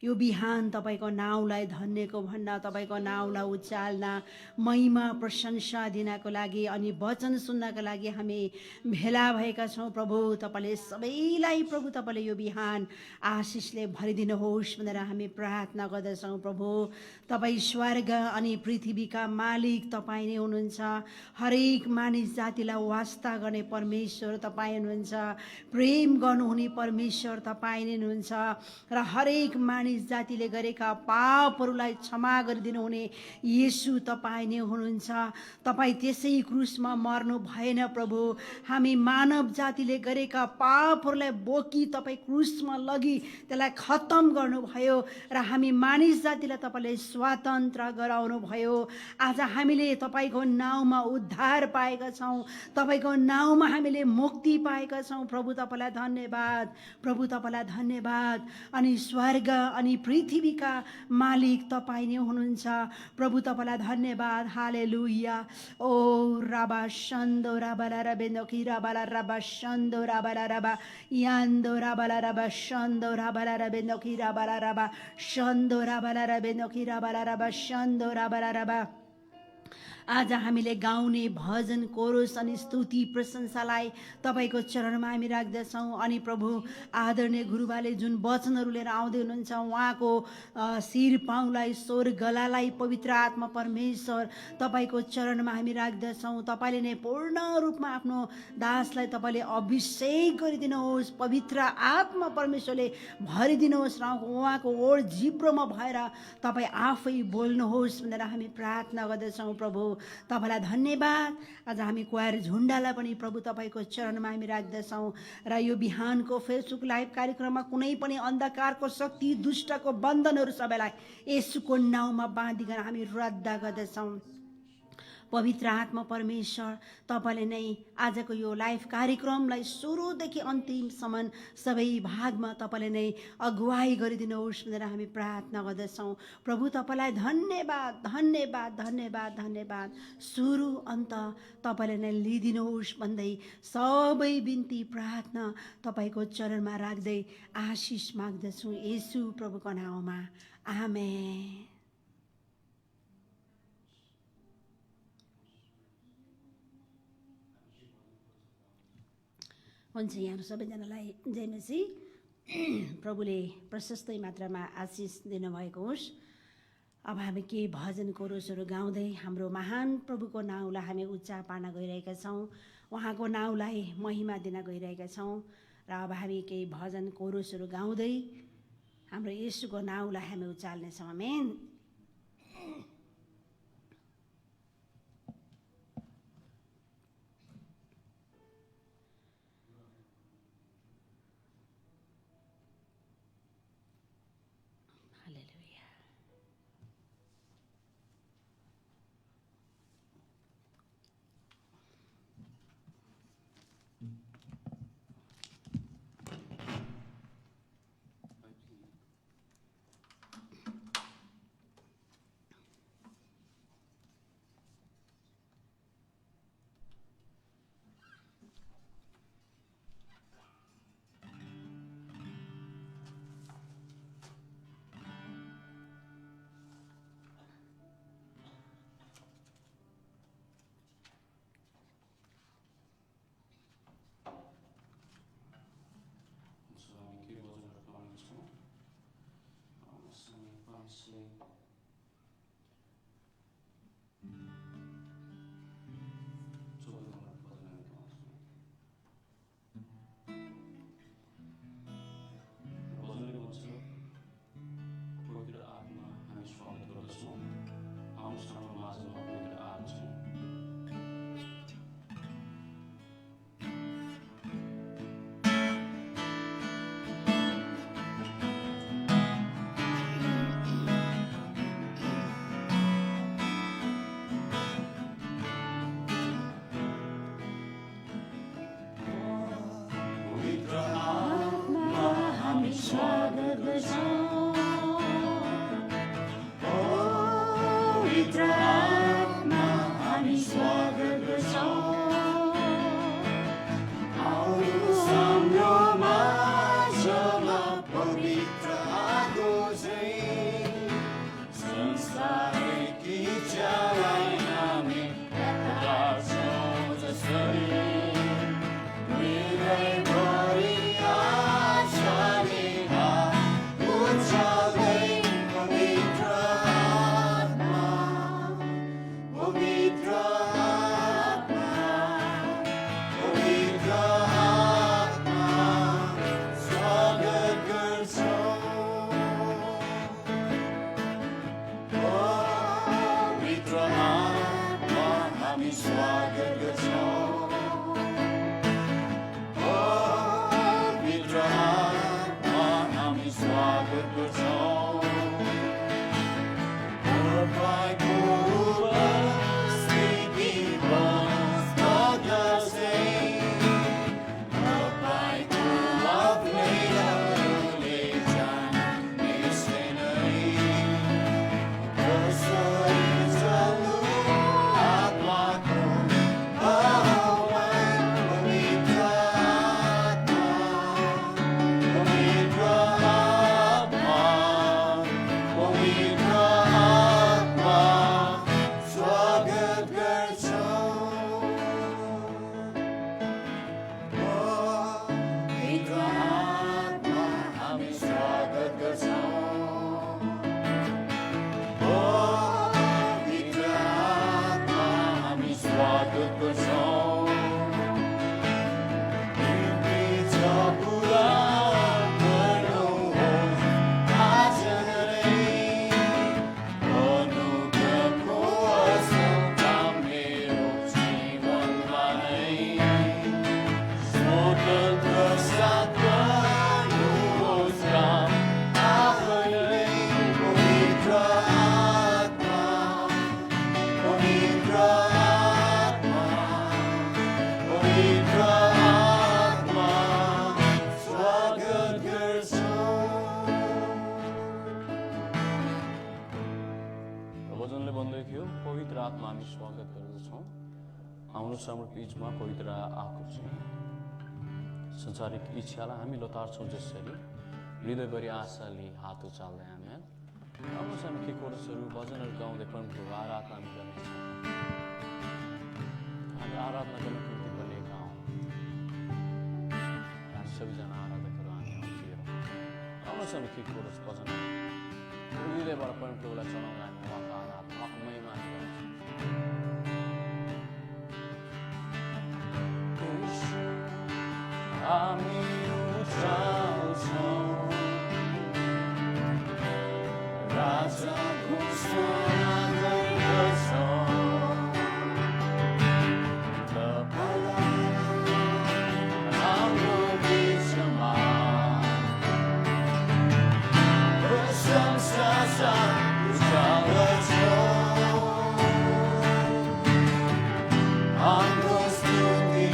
यो बिहान तपाईँको नाउँलाई धन्यको भन्न, तपाईँको नाउँलाई उचाल्न, महिमा प्रशंसा दिनको लागि अनि वचन सुन्नको लागि हामी भेला भएका छौँ। प्रभु तपाईँले सबैलाई प्रभु तपाईँले यो बिहान आशिषले भरिदिनुहोस् भनेर हामी प्रार्थना गर्दछौँ। प्रभु तपाईँ स्वर्ग अनि पृथ्वीका मालिक तपाईँ नै हुनुहुन्छ। हरेक मानिस जातिलाई वास्ता गर्ने परमेश्वर तपाईँ हुनुहुन्छ। प्रेम गर्नुहुने परमेश्वर तपाईँ नै हुनुहुन्छ र हरेक मानिस जातिले गरेका पापहरूलाई क्षमा गरिदिनु हुने येशू तपाईँ नै हुनुहुन्छ। तपाईँ त्यसै क्रुसमा मर्नु भएन प्रभु, हामी मानव जातिले गरेका पापहरूलाई बोकी तपाईँ क्रुसमा लगी त्यसलाई खत्तम गर्नुभयो र हामी मानिस जातिलाई तपाईँले स्वतन्त्र गराउनु भयो। आज हामीले तपाईँको नाउँमा उद्धार पाएका छौँ, तपाईँको नाउँमा हामीले मुक्ति पाएका छौँ। प्रभु तपाईँलाई धन्यवाद, प्रभु तपाईँलाई धन्यवाद। अनि स्वर्ग अनि पृथ्वीका मालिक तपाईँ नै हुनुहुन्छ। प्रभु तपाईँलाई धन्यवाद। हालेलुया। ओ राबा सन्दो राबाला रबेन्दो कि राबाला राबा सन्दो राबाला राबा यान्दो राबाला राबा सन्दो राबाला रबेन्दो कि राबाला राबा सन्दो राबाला रबेन्दो कि राबाला राबा सन्दो राबाला राबा। आज हामीले गाउने भजन कोरस अनि स्तुति प्रशंसालाई तपाईँको चरणमा हामी राख्दछौँ। अनि प्रभु आदरणीय गुरुबाले जुन वचनहरू लिएर आउँदै हुनुहुन्छ, उहाँको शिर पाउलाई स्वर गलालाई पवित्र आत्मा परमेश्वर तपाईँको चरणमा हामी राख्दछौँ। तपाईँले नै पूर्ण रूपमा आफ्नो दासलाई तपाईँले अभिषेक गरिदिनुहोस्, पवित्र आत्मा परमेश्वरले भरिदिनुहोस् र उहाँको ओर जिब्रोमा भएर तपाईँ आफै बोल्नुहोस् भनेर हामी प्रार्थना गर्दछौँ। प्रभु तपाईँलाई धन्यवाद। आज हामी क्वायर झुन्डालाई पनि प्रभु तपाईँको चरणमा हामी राख्दछौँ र यो बिहानको फेसबुक लाइभ कार्यक्रममा कुनै पनि अन्धकारको शक्ति, दुष्टको बन्धनहरू सबैलाई येशूको नाउँमा बाँधिकन हामी रद्द गर्दछौँ। पवित्र आत्मा परमेश्वर तपाईँले नै आजको यो लाइभ कार्यक्रमलाई सुरुदेखि अन्तिमसम्म सबै भागमा तपाईँले नै अगुवाई गरिदिनुहोस् भनेर हामी प्रार्थना गर्दछौँ। प्रभु तपाईँलाई धन्यवाद, धन्यवाद, धन्यवाद, धन्यवाद। सुरु अन्त तपाईँले नै लिइदिनुहोस् भन्दै सबै बिन्ती प्रार्थना तपाईँको चरणमा राख्दै आशिष माग्दछौँ येशू प्रभुको नाउँमा। आमेन। हुन्छ, यहाँहरू सबैजनालाई जय मसीह। प्रभुले प्रशस्तै मात्रामा आशिष दिनुभएको होस्। अब हामी केही भजन कोरसहरू गाउँदै हाम्रो महान प्रभुको नाउँलाई हामी उच्चा पार्न गइरहेका छौँ, उहाँको नाउँलाई महिमा दिन गइरहेका छौँ। र अब हामी केही भजन कोरसहरू गाउँदै हाम्रो येशूको नाउँलाई हामी उचाल्नेछौँ। आमेन। Pavitra Adose भजनले भन्दै थियो पवित्र आत्मा हामी स्वागत गर्दछौँ। आउनुहोस् हाम्रो बीचमा पवित्र आएको चाहिँ संसारिक इच्छालाई हामी लतार्छौँ जसरी हृदयभरि आशाले हात उचाल्दै आमेन। आउनुहोस् हामी के कोरसहरू भजनहरू गाउँदै परमप्रभुको आराधना हामी गर्नेछौँ। हामी आराधना गर्न निम्ति बोलेका हौँ। हामी सबैजना आराधकहरू हामी आउँछौँ। आउनुहोस् हामी के कोरस भजन हृदयबाट परमप्रभुलाई चढाउँदा हामी उहाँको आराधना उहाँको महिमा हामी गर्छौँ। हामी उचाल्छौँ राजाको घोषणा गर्दछौँ। हाम्रो बीचमा प्रशंसा उचाल्छौँ। हाम्रो स्तुति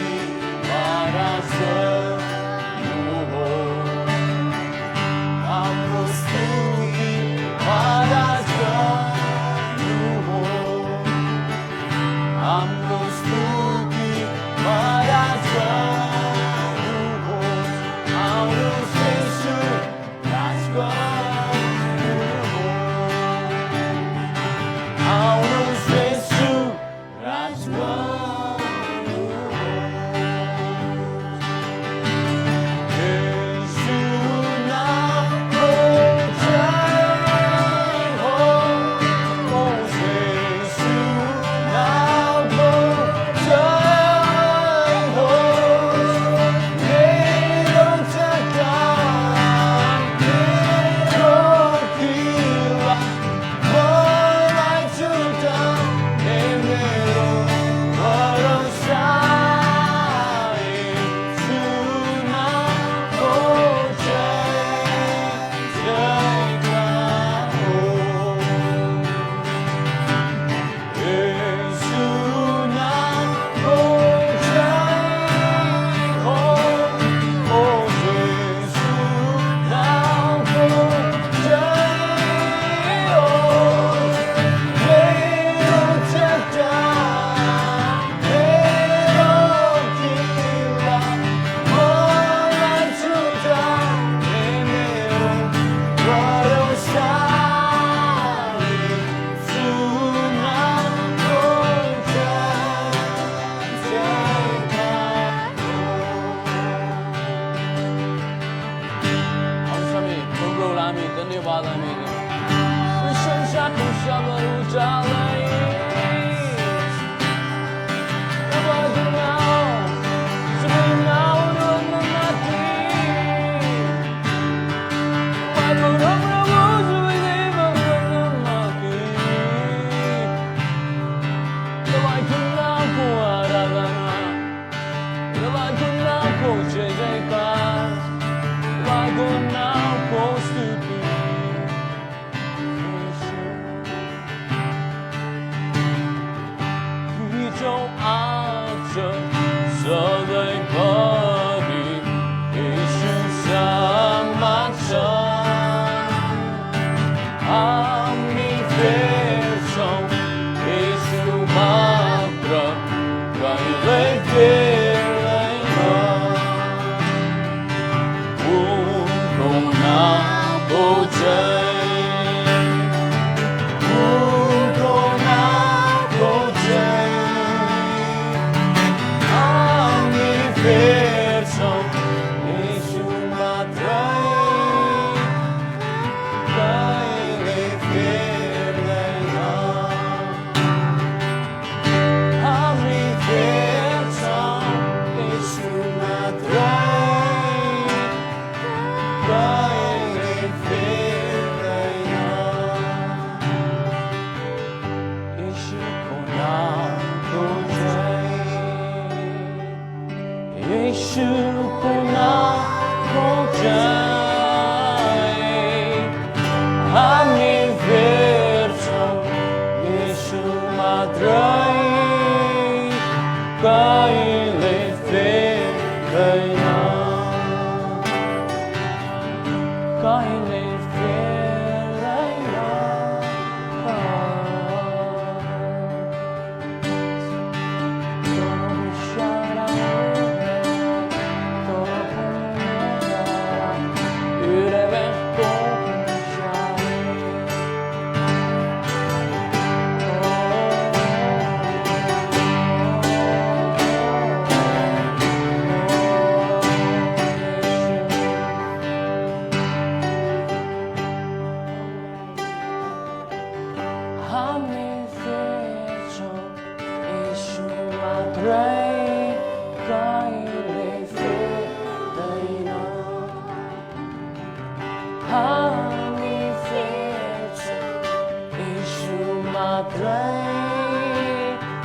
हामी फेर्छौँ यीशु मात्रै कहिले फेर्दैन हामी फेर्छौँ यीशु मात्रै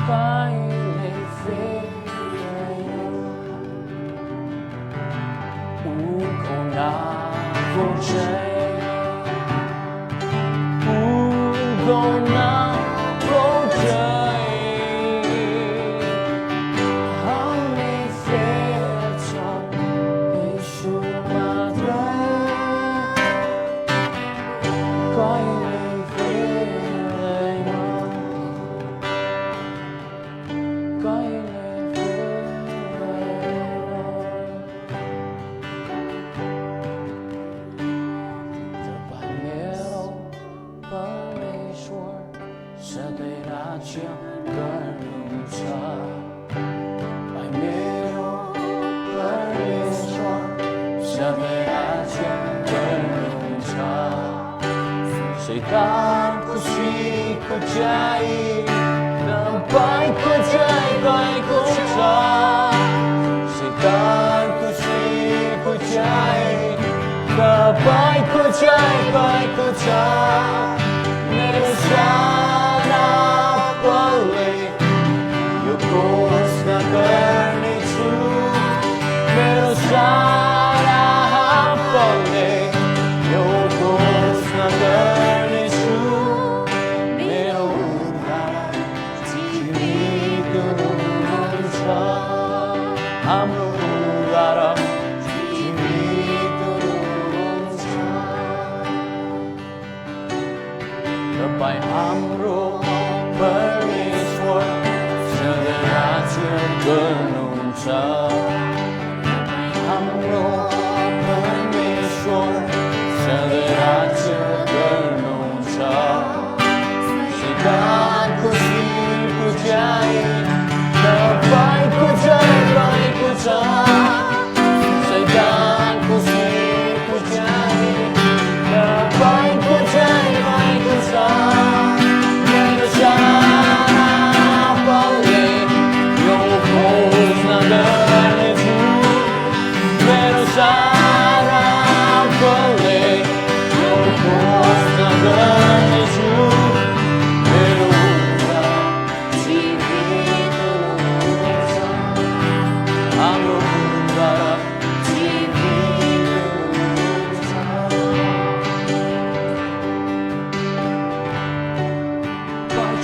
कहिले फेर्दैन उनको नामको चाहिँ उनको नामको चाहिँ हामी फेर्छौँ यीशु मात्रै कहिले फेर्दैन कहिले तपाईँ मेरो परमेश्वर सधैँ राज्य गर्नुहुन्छ तपाईँ मेरो परमेश्वर सधैँ राज्य गर्नुहुन्छ शैतानको सीको चाहिँ तपाईँको चाहिँ गएको छ शैतानको सीको चाहिँ तपाईँको चाहिँ गएको छ मेरो सारा पलले यो घोषणा गर्नेछु मेरो सारा पलले यो घोषणा गर्नेछु मेरो उद्धार जीवित हुनुहुन्छ हाम्रो उद्धार जीवित हुनुहुन्छ तपाईँ हाम्रो परमेश्वर सधैँ राज्य गर्नुहुन्छ हाम्रो परमेश्वर सधैँ राज्य गर्नुहुन्छ शैतानको शिरको चाहिँ तपाईँको चाहिँ रहेको छ शैतानको शिरको चाहिँ तपाईँको चाहिँ रहेको छ मेरो सारा पलले यो घोषणा गर्नेछु मेरो सारा पलले यो घोषणा गर्नेछु मेरो उद्धार जीवित हुनुहुन्छ हाम्रो उद्धार जीवित हुनुहुन्छ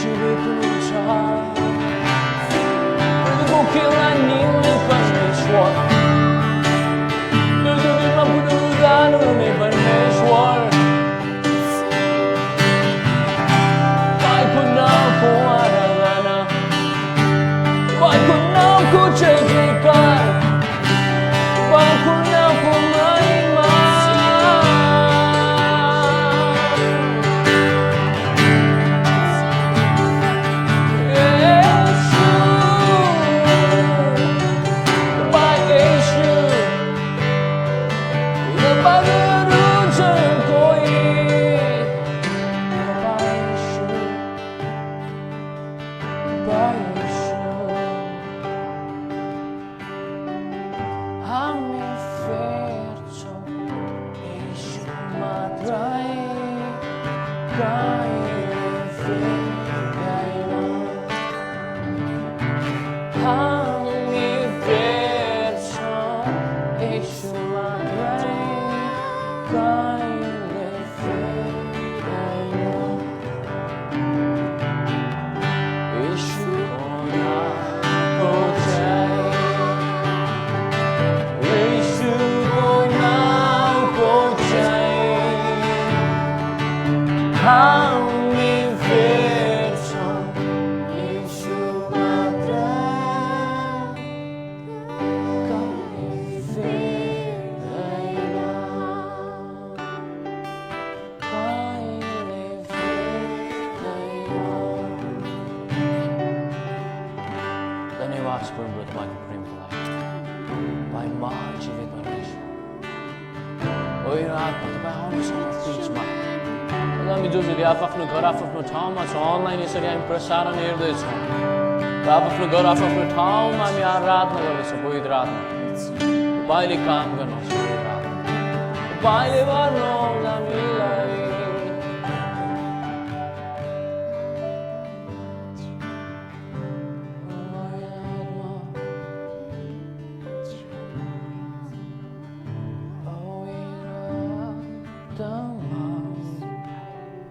जीवित हुनुहुन्छ Bukilan ini परमेश्वर दुनिया पुनरुद्धार में परमेश्वर Baikku naamku आराधना Baikku naamku jadikan Baikku naamku महिमा हामी जो जसले आफ्नो घर आफ्नो ठाउँमा छौँ अनलाइन यसरी हामी प्रसारण हेर्दैछौँ र आफ्नो घर आफ्नो ठाउँमा हामी आराधना गर्दैछौँ पवित्र आत्मा तपाईँले काम गर्नुहोस् पवित्र आत्मा तपाईँले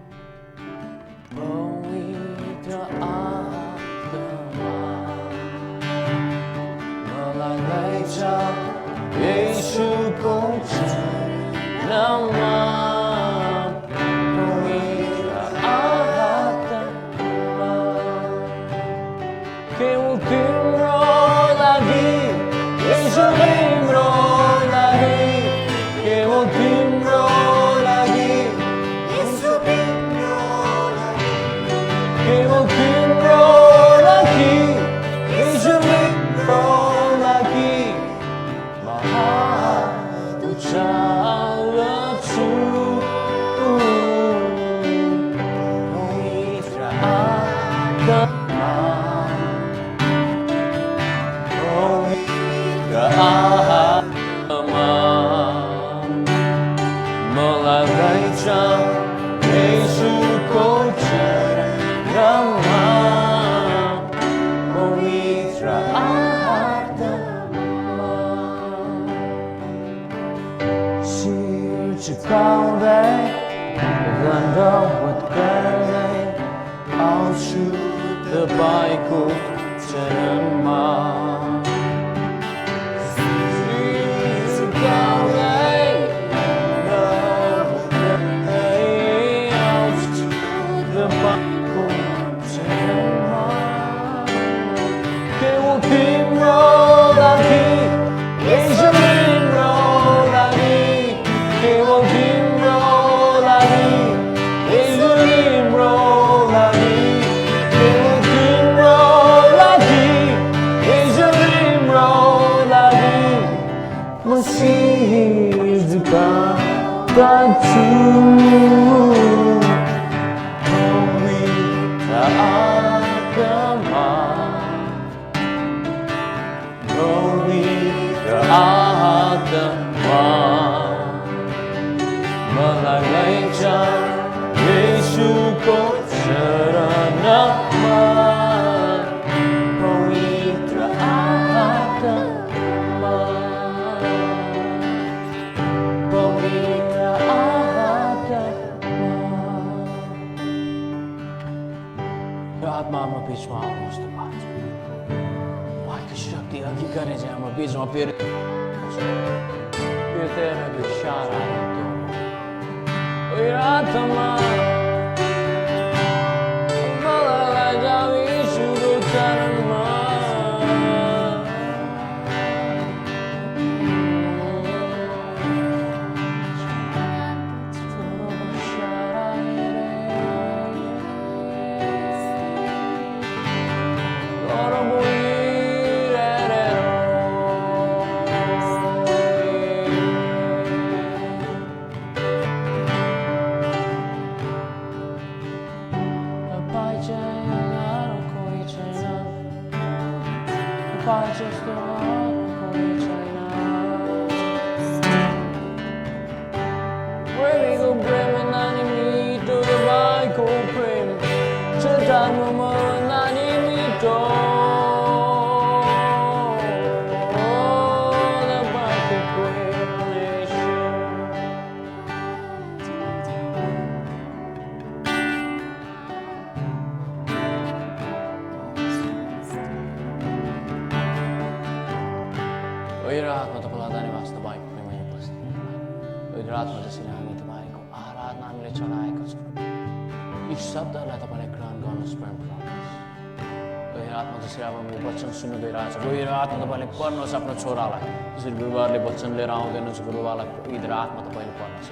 गर्नुहोस् हामीलाई पर्नुहोस् आफ्नो छोरालाई जसरी गुरुबारले वचन लिएर आउँदैनस् गुरुबालाई पवित्र आत्मा तपाईँले पर्नुहोस्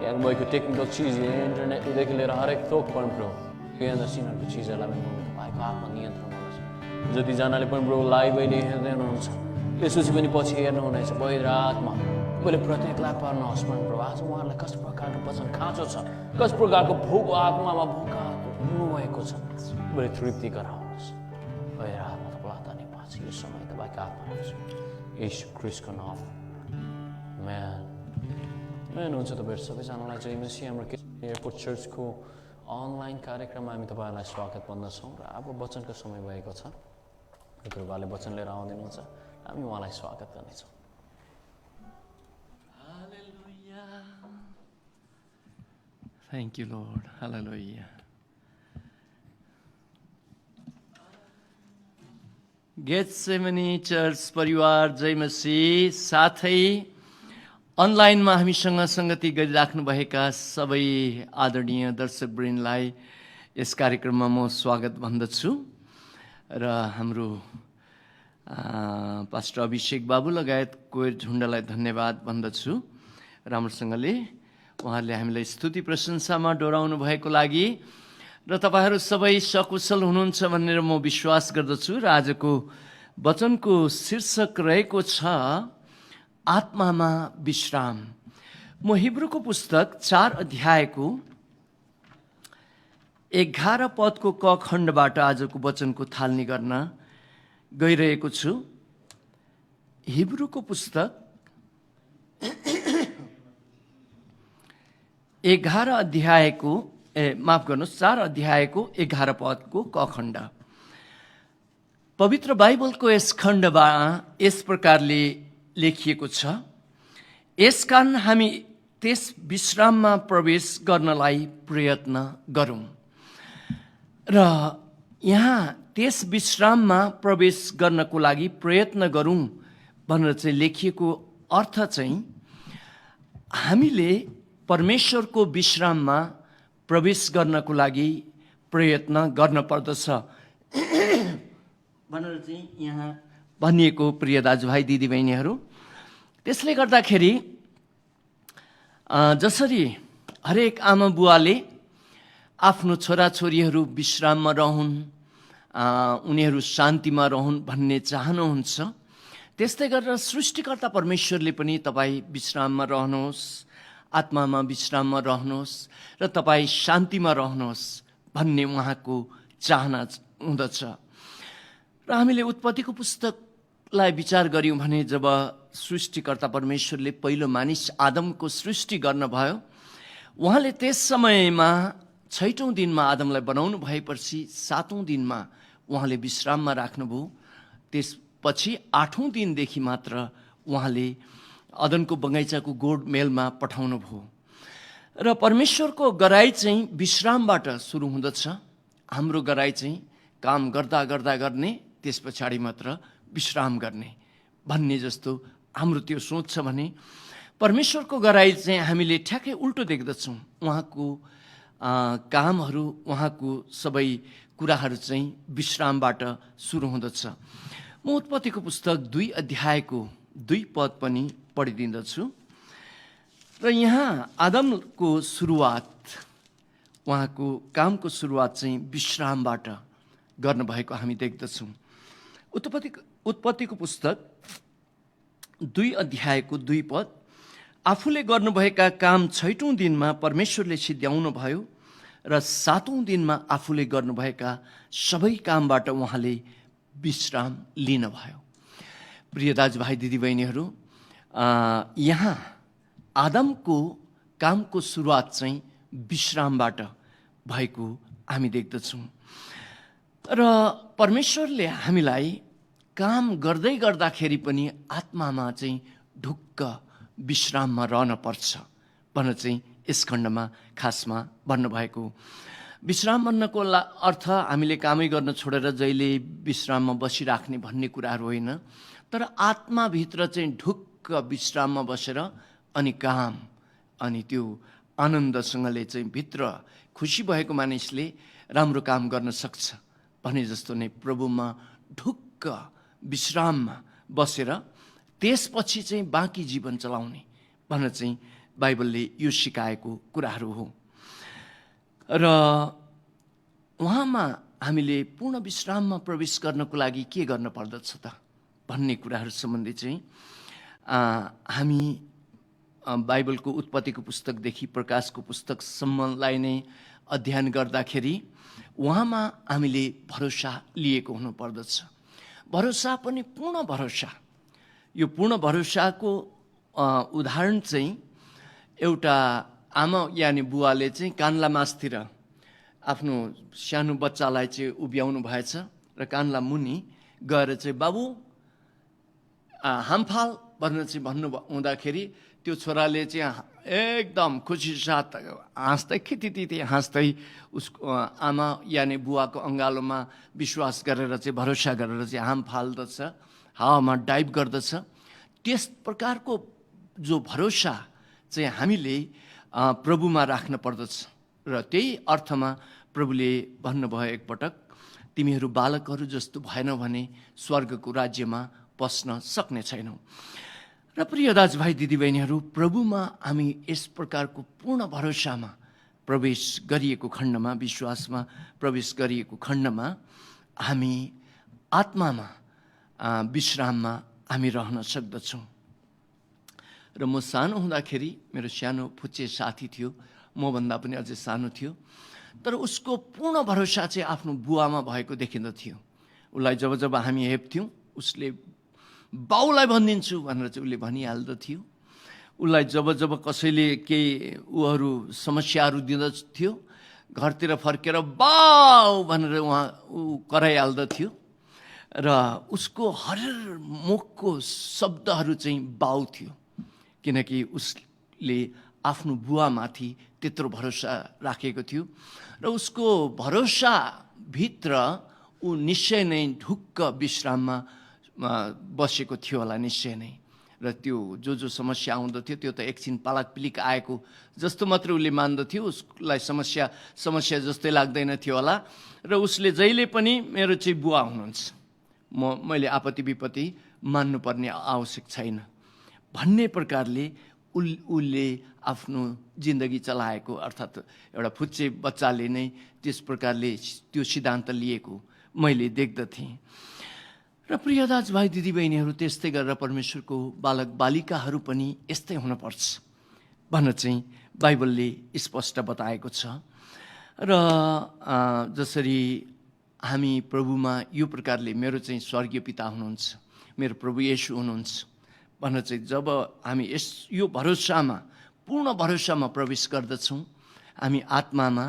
यहाँ भएको टेक्निकल चिज इन्टरनेटदेखि लिएर हरेक थोक पनि प्रभु सिनहरूको चिजहरूलाई पनि तपाईँको आत्मा नियन्त्रण गर्नुहोस् जतिजनाले पनि प्रभु लाइभ अहिले हेर्दै हुनुहुन्छ त्यसपछि पनि पछि हेर्नुहुनेछ पवित्र आत्मा मैले प्रत्येकलाई पर्नुहोस् प्रभु। आज उहाँहरूलाई कस प्रकारको वचन खाँचो छ, कस प्रकारको भोक आत्मामा भोका हुनुभएको छ, मैले तृप्ति गराउनुहोस्। पवित्र आत्मा तपाईँलाई धन्यवाद छ। यो समय तपाईँको आत्मा यीशु ख्रीष्टको नाम म्यान हुन्छ। तपाईँहरू सबैजनालाई चाहिँ मसी हाम्रो एयरपोर्ट चर्चको अनलाइन कार्यक्रममा हामी तपाईँहरूलाई स्वागत भन्दछौँ। र अब वचनको समय भएको छ, गुरुबाले वचन लिएर आउँदिनुहुन्छ, हामी उहाँलाई स्वागत गर्नेछौँ। Thank you, Lord. Hallelujah. Gethsemane church परिवार जय मसीह, साथै अनलाइनमा हामीसँग सङ्गति गरिराख्नुभएका सबै आदरणीय दर्शकवृन्दलाई यस कार्यक्रममा म स्वागत भन्दछु। र हाम्रो पास्टर अभिषेक बाबु लगायत कोयर झुन्डलाई धन्यवाद भन्दछु। राम्रोसँगले उहाँहरूले हामीलाई स्तुति प्रशंसामा डोराउनु भएको लागि र तपाईँहरू सबै सकुशल हुनुहुन्छ भनेर म विश्वास गर्दछु। र आजको वचनको शीर्षक रहेको छ आत्मामा विश्राम। म हिब्रूको पुस्तक 4 अध्यायको 11 पदको क खण्डबाट आजको वचनको थालनी गर्न गइरहेको छु। हिब्रूको पुस्तक 4 अध्यायको 11 पदको क खण्ड। पवित्र बाइबलको यस खण्डमा यस प्रकारले लेखिएको छ, यसकारण हामी त्यस विश्राममा प्रवेश गर्नलाई प्रयत्न गरौँ। र यहाँ त्यस विश्राममा प्रवेश गर्नको लागि प्रयत्न गरौँ भनेर चाहिँ लेखिएको अर्थ चाहिँ हामीले परमेश्वरको विश्राममा प्रवेश गर्नको लागि प्रयत्न गर्न पर्दछ भनेर चाहिँ यहाँ भनिएको प्रिय दाजुभाइ दिदीबहिनीहरू। त्यसले गर्दाखेरि जसरी हरेक आमा बुवाले आफ्नो छोराछोरीहरू विश्राममा रहन्, उनीहरू शान्तिमा रहन् भन्ने चाहनुहुन्छ, त्यस्तै गरेर सृष्टिकर्ता परमेश्वरले पनि तपाईँ विश्राममा रहनुहोस्, आत्मामा विश्राममा रहनुहोस् र तपाईँ शान्तिमा रहनुहोस् भन्ने उहाँको चाहना हुँदछ। र हामीले उत्पत्तिको पुस्तकलाई विचार गऱ्यौँ भने जब सृष्टिकर्ता परमेश्वरले पहिलो मानिस आदमको सृष्टि गर्नुभयो, उहाँले त्यस समयमा 6औं दिनमा आदमलाई बनाउनु भएपछि 7औं दिनमा उहाँले विश्राममा राख्नुभयो। त्यसपछि 8औं दिनदेखि मात्र उहाँले अदनको बगैँचाको गोडमेलमा पठाउनु भयो। र परमेश्वरको गराइ चाहिँ विश्रामबाट सुरु हुँदछ। हाम्रो गराइ चाहिँ काम गर्दा गर्दा गर्ने, त्यस पछाडि मात्र विश्राम गर्ने भन्ने जस्तो हाम्रो त्यो सोच छ भने परमेश्वरको गराइ चाहिँ हामीले ठ्याक्कै उल्टो देख्दछौँ। उहाँको कामहरू, उहाँको सबै कुराहरू चाहिँ विश्रामबाट सुरु हुँदछ। म उत्पत्तिको पुस्तक 2 अध्यायको 2 पद पनि पढिदिँदछु। र यहाँ आदमको सुरुवात, उहाँको कामको सुरुवात चाहिँ विश्रामबाट गर्नुभएको हामी देख्दछौँ। उत्पत्तिको पुस्तक 2 अध्यायको 2 पद, आफूले गर्नुभएका काम 6औं दिनमा परमेश्वरले सिद्ध्याउनु भयो र 7औं दिनमा आफूले गर्नुभएका सबै कामबाट उहाँले विश्राम लिनुभयो। प्रिय दाजुभाइ दिदीबहिनीहरू, यहाँ आदमको कामको सुरुवात चाहिँ विश्रामबाट भएको हामी देख्दछौँ। र परमेश्वरले हामीलाई काम गर्दै गर्दाखेरि पनि आत्मामा चाहिँ ढुक्क विश्राममा रहन पर्छ भनेर चाहिँ यस खण्डमा खासमा भन्नुभएको। विश्राम भन्नको अर्थ हामीले कामै गर्न छोडेर जहिले विश्राममा बसिराख्ने भन्ने कुराहरू होइन, तर आत्माभित्र चाहिँ ढुक्क विश्राममा बसेर अनि काम, अनि त्यो आनन्दसँगले चाहिँ भित्र खुसी भएको मानिसले राम्रो काम गर्न सक्छ भने जस्तो नै प्रभुमा ढुक्क विश्राममा बसेर त्यसपछि चाहिँ बाँकी जीवन चलाउने भनेर चाहिँ बाइबलले यो सिकाएको कुराहरू हो। र उहाँमा हामीले पूर्ण विश्राममा प्रवेश गर्नको लागि के गर्न पर्दछ त भन्ने कुराहरू सम्बन्धी चाहिँ हामी बाइबलको उत्पत्तिको पुस्तकदेखि प्रकाशको पुस्तकसम्मलाई नै अध्ययन गर्दाखेरि उहाँमा हामीले भरोसा लिएको हुनुपर्दछ। भरोसा पनि पूर्ण भरोसा। यो पूर्ण भरोसाको उदाहरण चाहिँ एउटा आमा यानि बुवाले चाहिँ कान्ला मासतिर आफ्नो सानो बच्चालाई चाहिँ उभ्याउनु भएछ र कान्ला मुनि गएर चाहिँ बाबु हामफाल भनेर चाहिँ भन्नु हुँदाखेरि त्यो छोराले चाहिँ एकदम खुसी साथ हाँस्दै खितिति हाँस्दै उसको आमा यानि बुवाको अँगालोमा विश्वास गरेर चाहिँ भरोसा गरेर चाहिँ हाम फाल्दछ, हावामा डाइभ गर्दछ। त्यस प्रकारको जो भरोसा चाहिँ हामीले प्रभुमा राख्न पर्दछ र त्यही अर्थमा प्रभुले भन्नुभयो एकपटक, तिमीहरू बालकहरू जस्तो भएन भने स्वर्गको राज्यमा पस्न सक्ने छैनौ। र प्रिय दाजुभाइ दिदीबहिनीहरू, प्रभुमा हामी यस प्रकारको पूर्ण भरोसामा प्रवेश गरिएको खण्डमा, विश्वासमा प्रवेश गरिएको खण्डमा हामी आत्मामा विश्राममा हामी रहन सक्दछौँ। र म सानो हुँदाखेरि मेरो सानो फुच्चे साथी थियो, मभन्दा पनि अझै सानो थियो, तर उसको पूर्ण भरोसा चाहिँ आफ्नो बुवामा भएको देखिँदथ्यो। उसलाई जब जब हामी हेप्थ्यौँ उसले बाउलाई भनिदिन्छु भनेर चाहिँ उसले भनिहाल्दथ्यो। उसलाई जब जब कसैले केही ऊहरू समस्याहरू दिँदथ्यो घरतिर फर्केर बाउ भनेर ऊ कराइहाल्दथ्यो र उसको हर मुखको शब्दहरू चाहिँ बाउ थियो, किनकि उसले आफ्नो बुवामाथि त्यत्रो भरोसा राखेको थियो र उसको भरोसाभित्र ऊ निश्चय नै ढुक्क विश्राममा बसेको थियो होला निश्चय नै। र त्यो जो समस्या आउँदथ्यो त्यो त एकछिन पालक पिलिक आएको जस्तो मात्र उसले मान्दथ्यो, उसलाई समस्या जस्तै लाग्दैन थियो होला। र उसले जहिले पनि मेरो चाहिँ बुवा हुनुहुन्छ, मैले आपत्ति विपत्ति मान्नुपर्ने आवश्यक छैन भन्ने प्रकारले उसले आफ्नो जिन्दगी चलाएको, अर्थात् एउटा फुच्चे बच्चाले नै त्यस प्रकारले त्यो सिद्धान्त लिएको मैले देख्दथेँ। र प्रिय दाजुभाइ दिदीबहिनीहरू, त्यस्तै गरेर परमेश्वरको बालक बालिकाहरू पनि यस्तै हुनुपर्छ भनेर चाहिँ बाइबलले स्पष्ट बताएको छ। र जसरी हामी प्रभुमा यो प्रकारले मेरो चाहिँ स्वर्गीय पिता हुनुहुन्छ, मेरो प्रभु येशू हुनुहुन्छ भनेर चाहिँ जब हामी यो भरोसामा, पूर्ण भरोसामा प्रवेश गर्दछौँ, हामी आत्मामा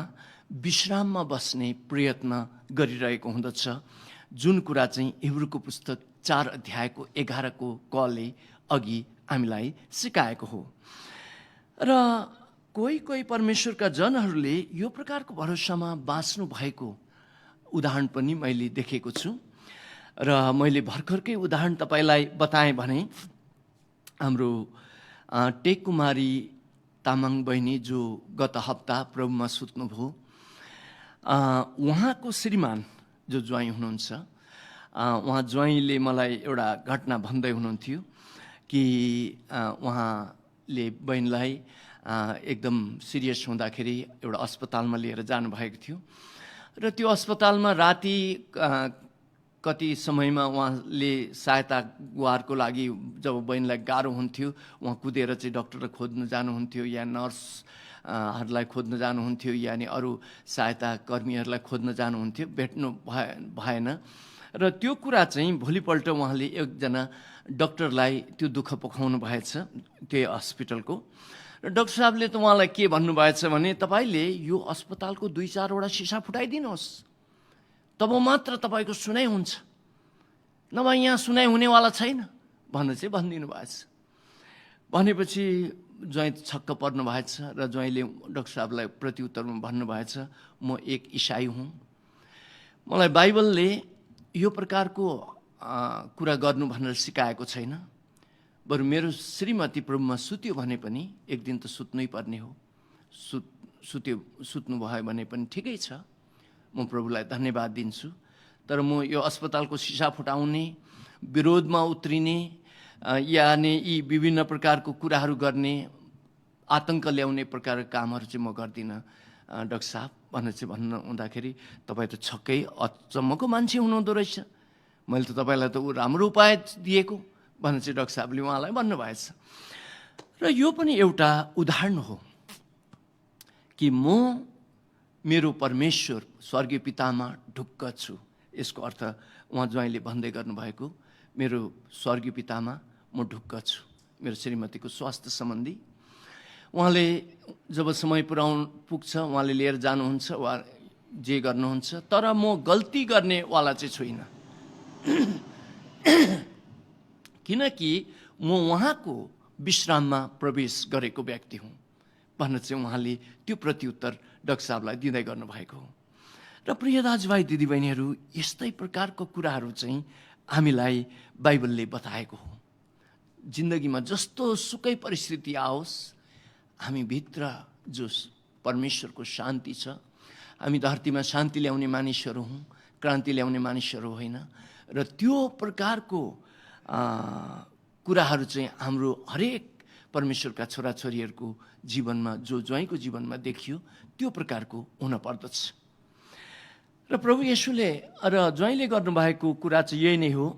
विश्राममा बस्ने प्रयत्न गरिरहेको हुँदछ, जुन कुरा चाहिँ हिब्रूको पुस्तक 4 अध्यायको 11 कले अघि हामीलाई सिकाएको हो। र कोही परमेश्वरका जनहरूले यो प्रकारको भरोसामा बाँच्नु भएको उदाहरण पनि मैले देखेको छु। र मैले भर्खरकै उदाहरण तपाईँलाई बताएँ भने हाम्रो टेकुमारी तामाङ बहिनी जो गत हप्ता प्रभुमा सुत्नुभयो, उहाँको श्रीमान जो ज्वाइँ हुनुहुन्छ, उहाँ ज्वाइँले मलाई एउटा घटना भन्दै हुनुहुन्थ्यो कि उहाँले बहिनीलाई एकदम सिरियस हुँदाखेरि एउटा अस्पतालमा लिएर जानुभएको थियो र त्यो अस्पतालमा राति कति समयमा उहाँले सहायता गुहारको लागि जब बहिनीलाई गाह्रो हुन्थ्यो उहाँ कुदेर चाहिँ डक्टरलाई खोज्न जानुहुन्थ्यो या नर्सहरूलाई खोज्न जानुहुन्थ्यो, यानि अरू सहायता कर्मीहरूलाई खोज्न जानुहुन्थ्यो, भेट्नु भएन। र त्यो कुरा चाहिँ भोलिपल्ट उहाँले एकजना डक्टरलाई त्यो दुःख पोखाउनु भएछ त्यही हस्पिटलको। र डाक्टर साहबले त उहाँलाई के भन्नुभएछ भने, तपाईँले यो अस्पतालको 2-4 वटा सिसा फुटाइदिनुहोस्, तब मात्र तपाईँको सुनाइ हुन्छ, नभए यहाँ सुनाइ हुनेवाला छैन भनेर चाहिँ भनिदिनु भएछ। भनेपछि ज्वाइँ छक्क पर्नु भएछ र ज्वाइँले डाक्टर साहबलाई प्रत्युत्तरमा भन्नुभएछ, म एक इसाई हुँ, मलाई बाइबलले यो प्रकारको कुरा गर्नु भनेर सिकाएको छैन, बरु मेरो श्रीमती प्रभुमा सुत्यो भने पनि एक दिन त सुत्नै पर्ने हो, सुत्नु भयो भने पनि ठिकै छ, म प्रभुलाई धन्यवाद दिन्छु। तर म यो अस्पतालको सिसा फुटाउने, विरोधमा उत्रिने, यानि यी विभिन्न प्रकारको कुराहरू गर्ने, आतङ्क ल्याउने प्रकारका कामहरू चाहिँ म गर्दिनँ डाक्टर साहब भनेर चाहिँ भन्नु हुँदाखेरि, तपाईँ त छक्कै अचम्मको मान्छे हुनुहुँदो रहेछ, मैले त तपाईँलाई त राम्रो उपाय दिएको भनेर चाहिँ डाक्टर साहबले उहाँलाई भन्नुभएछ। र यो पनि एउटा उदाहरण हो कि म मेरो परमेश्वर स्वर्गीय पितामा ढुक्क छु। यसको अर्थ उहाँ ज्वाइँले भन्दै गर्नुभएको, मेरो स्वर्गीय पितामा म ढुक्क छु। मेरो श्रीमतीको स्वास्थ्य सम्बन्धी उहाँले जब समय पुग्छ उहाँले लिएर जानुहुन्छ वा जे गर्नुहुन्छ, तर म गल्ती गर्नेवाला चाहिँ छुइनँ, किनकि म उहाँको विश्राममा प्रवेश गरेको व्यक्ति हुँ भनेर चाहिँ उहाँले त्यो प्रत्युत्तर डाक्टर साहबलाई दिँदै गर्नुभएको हो। र प्रिय दाजुभाइ दिदीबहिनीहरू, यस्तै प्रकारको कुराहरू चाहिँ हामीलाई बाइबलले बताएको हो। जिन्दगीमा जस्तो सुकै परिस्थिति आओस्, हामी भित्र जो परमेश्वरको शान्ति छ, हामी धरतीमा शान्ति ल्याउने मानिसहरू हौँ, क्रान्ति ल्याउने मानिसहरू होइन। र त्यो प्रकारको कुराहरू चाहिँ हाम्रो हरेक परमेश्वरका छोराछोरीहरूको जीवनमा, जो ज्वाइँको जीवनमा देखियो, त्यो प्रकारको हुन पर्दछ। र प्रभु येशूले र ज्वाइँले गर्नुभएको कुरा चाहिँ यही नै हो।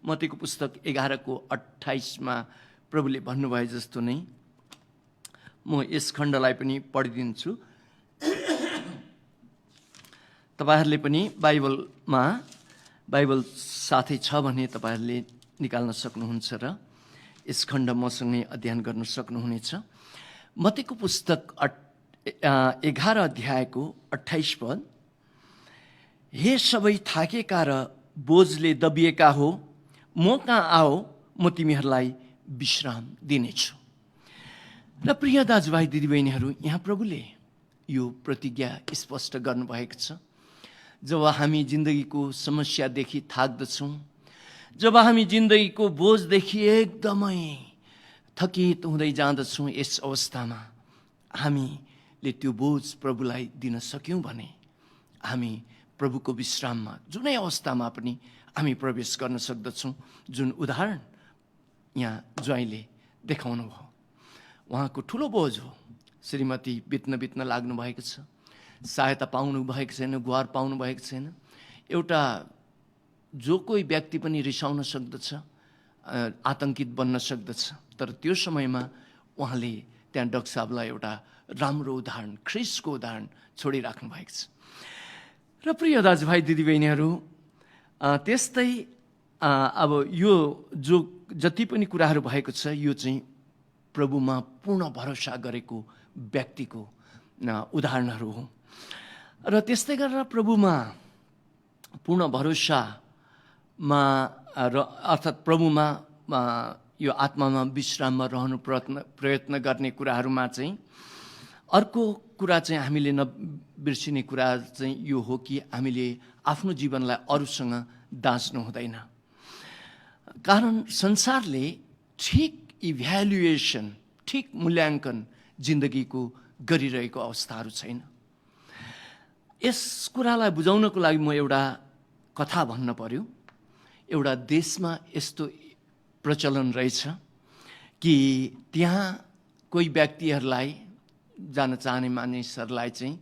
मत्तीको पुस्तक 11:28 प्रभुले भन्नुभए जस्तो नै, म यस खण्डलाई पनि पढिदिन्छु। तपाईँहरूले पनि बाइबल साथै छ भने तपाईँहरूले निकाल्न सक्नुहुन्छ र यस खण्ड मसँगै अध्ययन गर्न सक्नुहुनेछ। मत्तीको पुस्तक 11:28 हे सबै थाकेका र बोझले दबिएका हो, म कहाँ आओ, म तिमीहरूलाई विश्राम दिनेछु। र प्रिय दाजुभाइ दिदीबहिनीहरू, यहाँ प्रभुले यो प्रतिज्ञा स्पष्ट गर्नुभएको छ। जब हामी जिन्दगीको समस्यादेखि थाक्दछौँ, जब हामी जिन्दगीको बोझदेखि एकदमै थकित हुँदै जाँदछौँ, यस अवस्थामा हामीले त्यो बोझ प्रभुलाई दिन सक्यौँ भने हामी प्रभुको विश्राममा जुनै अवस्थामा पनि हामी प्रवेश गर्न सक्दछौँ। जुन उदाहरण यहाँ ज्वाइँले देखाउनु भयो, उहाँको ठुलो बोझ हो। श्रीमती बित्न लाग्नु भएको छ, सहायता पाउनु भएको छैन, गुहार पाउनु भएको छैन। एउटा जो कोही व्यक्ति पनि रिसाउन सक्दछ, आतंकित बन्न सक्दछ, तर त्यो समयमा उहाँले त्यहाँ डाक्टर साहबलाई एउटा राम्रो उदाहरण, ख्रिस्टको उदाहरण छोडिराख्नु भएको छ। र प्रिय दाजुभाइ दिदीबहिनीहरू, त्यस्तै अब यो जो जति पनि कुराहरू भएको छ, यो चाहिँ प्रभुमा पूर्ण भरोसा गरेको व्यक्तिको उदाहरणहरू हो। र त्यस्तै गरेर प्रभुमा पूर्ण भरोसामा अर्थात् प्रभुमा यो आत्मामा विश्राममा रहनु प्रयत्न गर्ने कुराहरूमा चाहिँ अर्को कुरा चाहिँ हामीले नबिर्सिने कुरा चाहिँ यो हो कि हामीले आफ्नो जीवनलाई अरूसँग दाँच्नु हुँदैन। कारण संसारले ठिक इभ्यालुएसन, ठिक मूल्याङ्कन जिन्दगीको गरिरहेको अवस्थाहरू छैन। यस कुरालाई बुझाउनको लागि म एउटा कथा भन्न पर्यो। एउटा देशमा यस्तो प्रचलन रहेछ कि त्यहाँ कोही व्यक्तिहरूलाई, जान चाहने मानिसहरूलाई चाहिँ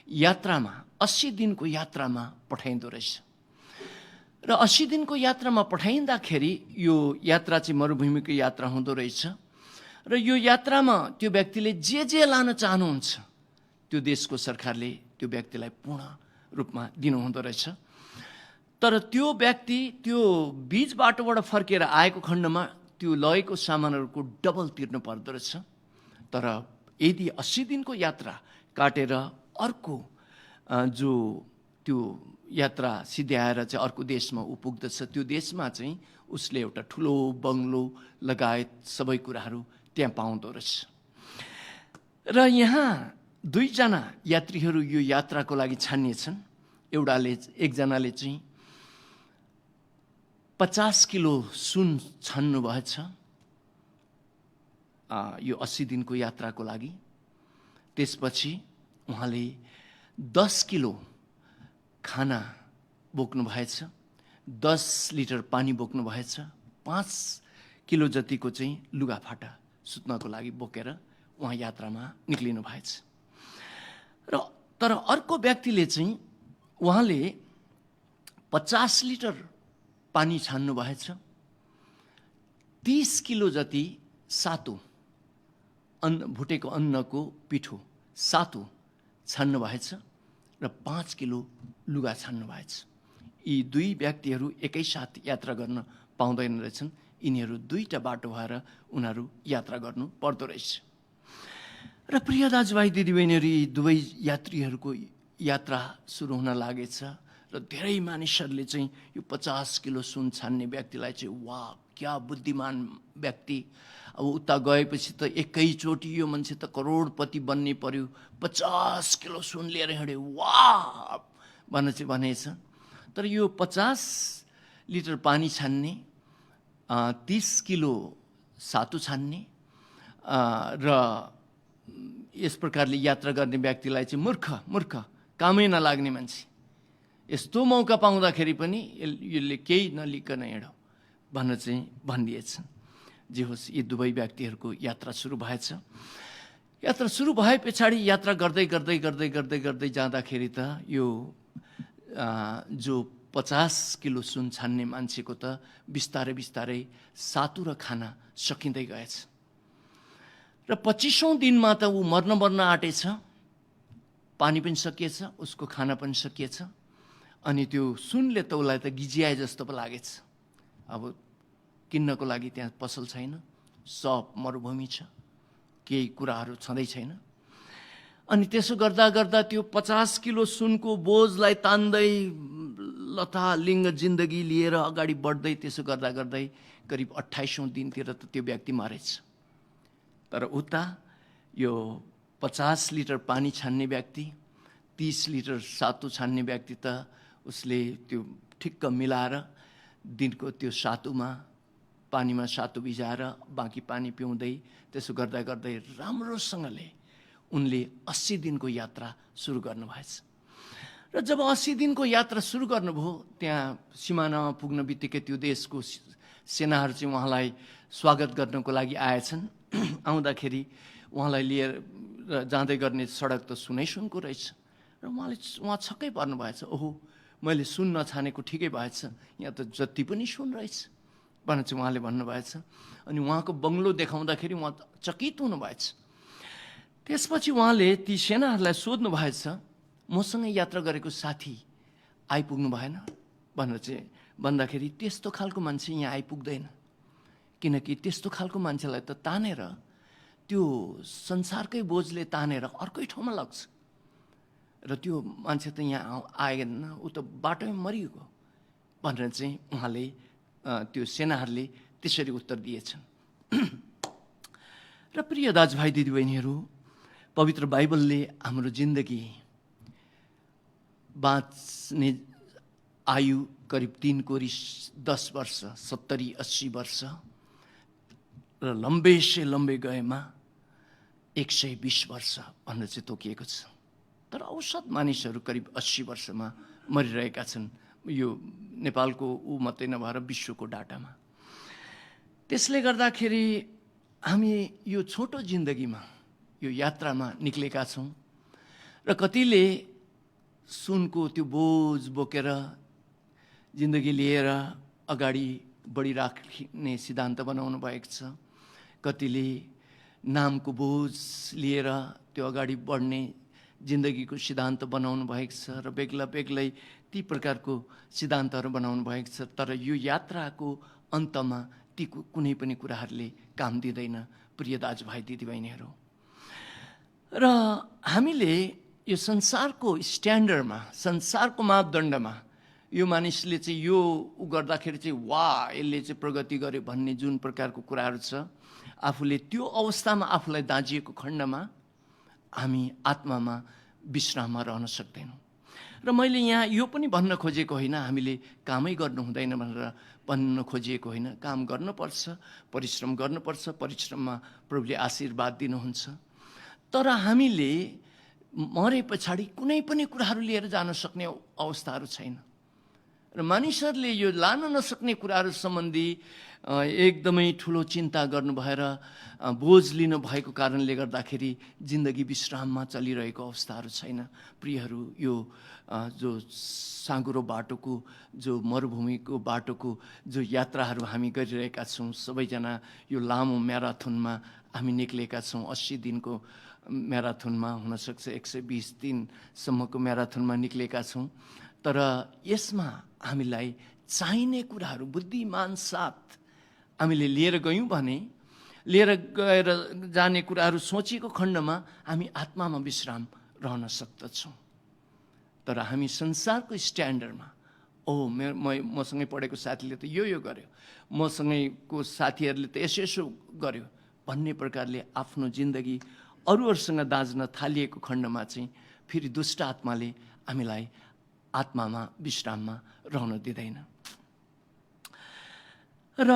यात्रामा 80 दिनको यात्रामा पठाइँदो रहेछ। र 80 दिनको यात्रामा पठाइँदाखेरि यो यात्रा चाहिँ मरुभूमिको यात्रा हुँदो रहेछ। र यो यात्रामा त्यो व्यक्तिले जे लान चाहनुहुन्छ त्यो देशको सरकारले त्यो व्यक्तिलाई पूर्ण रूपमा दिनुहुँदो रहेछ। तर त्यो व्यक्ति त्यो बीच बाटोबाट फर्केर आएको खण्डमा त्यो लगेको सामानहरूको डबल तिर्नु पर्दो रहेछ। तर यदि 80 दिनको यात्रा काटेर अर्को जो त्यो यात्रा सिध्याएर चाहिँ अर्को देशमा ऊ पुग्दछ, त्यो देशमा चाहिँ उसले एउटा ठुलो बङ्गलो लगायत सबै कुराहरू त्यहाँ पाउँदो रहेछ। र यहाँ दुईजना यात्रीहरू यो यात्राको लागि छानिएछन्। एकजनाले चाहिँ 50 किलो सुन छान्नु भएछ यो 80 दिनको यात्राको लागि। त्यसपछि उहाँले 10 किलो खाना बोक्नु भएछ, 10 लिटर पानी बोक्नु भएछ, 5 किलो जतिको चाहिँ लुगाफाटा सुत्नको लागि बोकेर उहाँ यात्रामा निक्लिनु भएछ। तर अर्को व्यक्तिले चाहिँ उहाँले 50 लिटर पानी छान्नु भएछ, 30 किलो जति सातु भुटेको अन्नको पिठो सातु छान्नु भएछ र 5 किलो लुगा छान्नु भएछ। यी दुई व्यक्तिहरू एकैसाथ यात्रा गर्न पाउँदैन रहेछन्। यिनीहरू दुईटा बाटो भएर उनीहरू यात्रा गर्नु पर्दो रहेछ। र प्रिय दाजुभाइ दिदीबहिनीहरू, यी दुवै यात्रीहरूको यात्रा सुरु हुन लागेछ र धेरै मानिसहरूले चाहिँ यो 50 किलो सुन छान्ने व्यक्तिलाई चाहिँ वाह क्या बुद्धिमान व्यक्ति, अब उता गएपछि त एकैचोटि यो मान्छे त करोडपति बन्ने पर्यो, 50 किलो सुन लिएर हिँड्यो वाह भनेर चाहिँ भनेछ। तर यो 50 लिटर पानी छान्ने, 30 किलो सातु छान्ने र यस प्रकारले यात्रा गर्ने व्यक्तिलाई चाहिँ मूर्ख कामै नलाग्ने मान्छे, यस्तो मौका पाउँदाखेरि पनि यसले केही नलिकन हिँडो भनेर चाहिँ भनिदिएछ। जे होस्, यी दुवै व्यक्तिहरूको यात्रा सुरु भएछ। यात्रा सुरु भए पछाडि यात्रा गर्दै गर्दै गर्दै गर्दै गर्दै जाँदाखेरि त यो जो 50 किलो सुन छान्ने मान्छेको त बिस्तारै बिस्तारै सातु र खाना सकिँदै गएछ र 25औं दिनमा त ऊ मर्न आँटेछ। पानी पनि सकिएछ, उसको खाना पनि सकिएछ। अनि त्यो सुनले त उसलाई त गिजिआए जस्तो पो लागेछ। अब किन्नको लागि त्यहाँ पसल छैन, सब मरुभूमि छ, केही कुराहरू छँदै छैन। अनि त्यसो गर्दा गर्दा त्यो 50 किलो सुनको बोझलाई तान्दै लथालिङ्ग जिन्दगी लिएर अगाडि बढ्दै त्यसो गर्दा गर्दै करिब 28औं दिनतिर त त्यो व्यक्ति मरेछ। तर उता यो 50 लिटर पानी छान्ने व्यक्ति, 30 लिटर सातु छान्ने व्यक्ति त उसले त्यो ठिक्क मिलाएर दिनको त्यो सातुमा पानीमा सातु भिजाएर बाँकी पानी पिउँदै त्यसो गर्दा गर्दै राम्रोसँगले उनले 80 दिनको यात्रा सुरु गर्नुभएछ। र जब 80 दिनको यात्रा सुरु गर्नुभयो, त्यहाँ सिमानामा पुग्न बित्तिकै त्यो देशको सेनाहरू चाहिँ उहाँलाई स्वागत गर्नको लागि आएछन्। आउँदाखेरि उहाँलाई लिएर जाँदै गर्ने सडक त सुनको रहेछ र उहाँ छक्कै पर्नु भएछ। ओहो, मैले सुन नछानेको ठिकै भएछ, यहाँ त जति पनि सुन रहेछ भनेर चाहिँ उहाँले भन्नुभएछ। अनि उहाँको बङ्गलो देखाउँदाखेरि उहाँ चकित हुनुभएछ। त्यसपछि उहाँले ती सेनाहरूलाई सोध्नु भएछ, मसँग यात्रा गरेको साथी आइपुग्नु भएन भनेर चाहिँ भन्दाखेरि त्यस्तो खालको मान्छे यहाँ आइपुग्दैन, किनकि त्यस्तो खालको मान्छेलाई त तानेर त्यो संसारकै बोझले तानेर अर्कै ठाउँमा लाग्छ र त्यो मान्छे त यहाँ आएन, ऊ त बाटोमै मरिगयो भनेर चाहिँ उहाँले त्यो सेनाहरूले त्यसरी उत्तर दिएछन्। र प्रिय दाजुभाइ दिदीबहिनीहरू, पवित्र बाइबलले हाम्रो जिन्दगी बाँच्ने आयु करिब 3 कोरी 10 वर्ष, 70-80 वर्ष र लम्बे से लम्बे गएमा 120 वर्ष भनेर चाहिँ तोकिएको छ। तर औसत मानिसहरू करिब 80 वर्षमा मरिरहेका छन्, यो नेपालको ऊ मात्रै नभएर विश्वको डाटामा। त्यसले गर्दाखेरि हामी यो छोटो जिन्दगीमा यो यात्रामा निक्लेका छौँ र कतिले सुनको त्यो बोझ बोकेर जिन्दगी लिएर अगाडि बढिराख्ने सिद्धान्त बनाउनु भएको छ। कतिले नामको बोझ लिएर त्यो अगाडि बढ्ने जिन्दगीको सिद्धान्त बनाउनु भएको छ र बेग्ला बेग्लै ती प्रकारको सिद्धान्तहरू बनाउनु भएको छ। तर यो यात्राको अन्तमा ती कुनै पनि कुराहरूले काम दिँदैन प्रिय दाजुभाइ दिदीबहिनीहरू। र हामीले यो संसारको स्ट्यान्डर्डमा, संसारको मापदण्डमा यो मानिसले चाहिँ यो गर्दाखेरि चाहिँ वाह यसले चाहिँ प्रगति गर्यो भन्ने जुन प्रकारको कुराहरू छ, आफूले त्यो अवस्थामा आफूलाई दाँजिएको खण्डमा हामी आत्मामा विश्राममा रहन सक्दैनौँ। र मैले यहाँ यो पनि भन्न खोजेको होइन हामीले कामै गर्नु हुँदैन भनेर भन्न खोजिएको होइन। काम गर्नुपर्छ, परिश्रम गर्नुपर्छ, परिश्रममा प्रभुले आशीर्वाद दिनुहुन्छ। तर हामीले मरे पछाडि कुनै पनि कुराहरू लिएर जान सक्ने अवस्थाहरू छैन र मानिसहरूले यो लान नसक्ने कुराहरू सम्बन्धी एकदमै ठुलो चिन्ता गर्नु भएर बोझ लिनु भएको कारणले गर्दाखेरि जिन्दगी विश्राममा चलिरहेको अवस्थाहरू छैन। प्रियहरू, यो जो साँघुरो बाटोको, जो मरुभूमिको बाटोको जो यात्राहरू हामी गरिरहेका छौँ, सबैजना यो लामो म्याराथनमा हामी निक्लेका छौँ 80 दिनको म्याराथनमा, हुनसक्छ 120 दिनसम्मको म्याराथनमा निक्लेका छौँ। तर यसमा हामीलाई चाहिने कुराहरू बुद्धिमान साथ हामीले लिएर गयौँ भने, लिएर गएर जाने कुराहरू सोचेको खण्डमा हामी आत्मामा विश्राम रहन सक्दछौँ। तर हामी संसारको स्ट्यान्डर्डमा, मसँगै पढेको साथीले त यो गर्यो, मसँगैको साथीहरूले त यसो गर्यो भन्ने प्रकारले आफ्नो जिन्दगी अरूहरूसँग दाँच्न थालिएको खण्डमा चाहिँ फेरि दुष्ट आत्माले हामीलाई आत्मामा विश्राममा रहन दिँदैन। र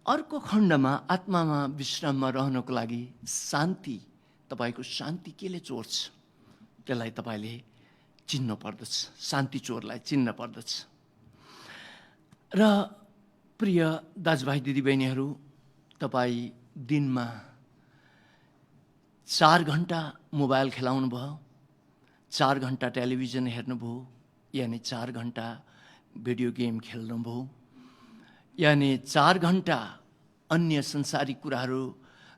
अर्को खण्डमा आत्मामा विश्राममा रहनको लागि शान्ति, तपाईँको शान्ति केले चोर्छ त्यसलाई तपाईँले चिन्न पर्दछ, शान्ति चोरलाई चिन्न पर्दछ। र प्रिय दाजुभाइ दिदीबहिनीहरू, तपाईँ दिनमा 4 घन्टा मोबाइल खेलाउनु भयो, 4 घन्टा टेलिभिजन हेर्नुभयो, यानि 4 घन्टा भिडियो गेम खेल्नुभयो, यानि 4 घन्टा अन्य संसारिक कुराहरू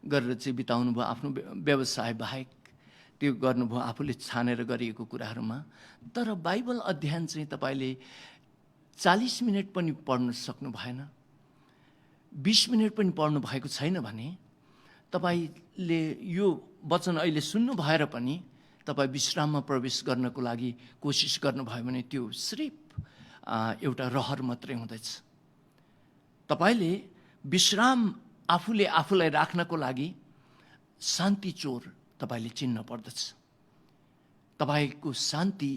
गरेर चाहिँ बिताउनु भयो, आफ्नो व्यवसाय बाहेक त्यो गर्नुभयो आफूले छानेर गरिएको कुराहरूमा। तर बाइबल अध्ययन चाहिँ तपाईँले 40 मिनट पनि पढ्न सक्नु भएन, 20 मिनट पनि पढ्नु भएको छैन भने तपाईँले यो वचन अहिले सुन्नु भएर पनि तपाईँ विश्राममा प्रवेश गर्नको लागि कोसिस गर्नुभयो भने त्यो सिर्फ एउटा रहर मात्रै हुँदैछ। तपाईँले विश्राम आफूले आफूलाई राख्नको लागि शान्ति चोर तपाईँले चिन्न पर्दछ। तपाईँको शान्ति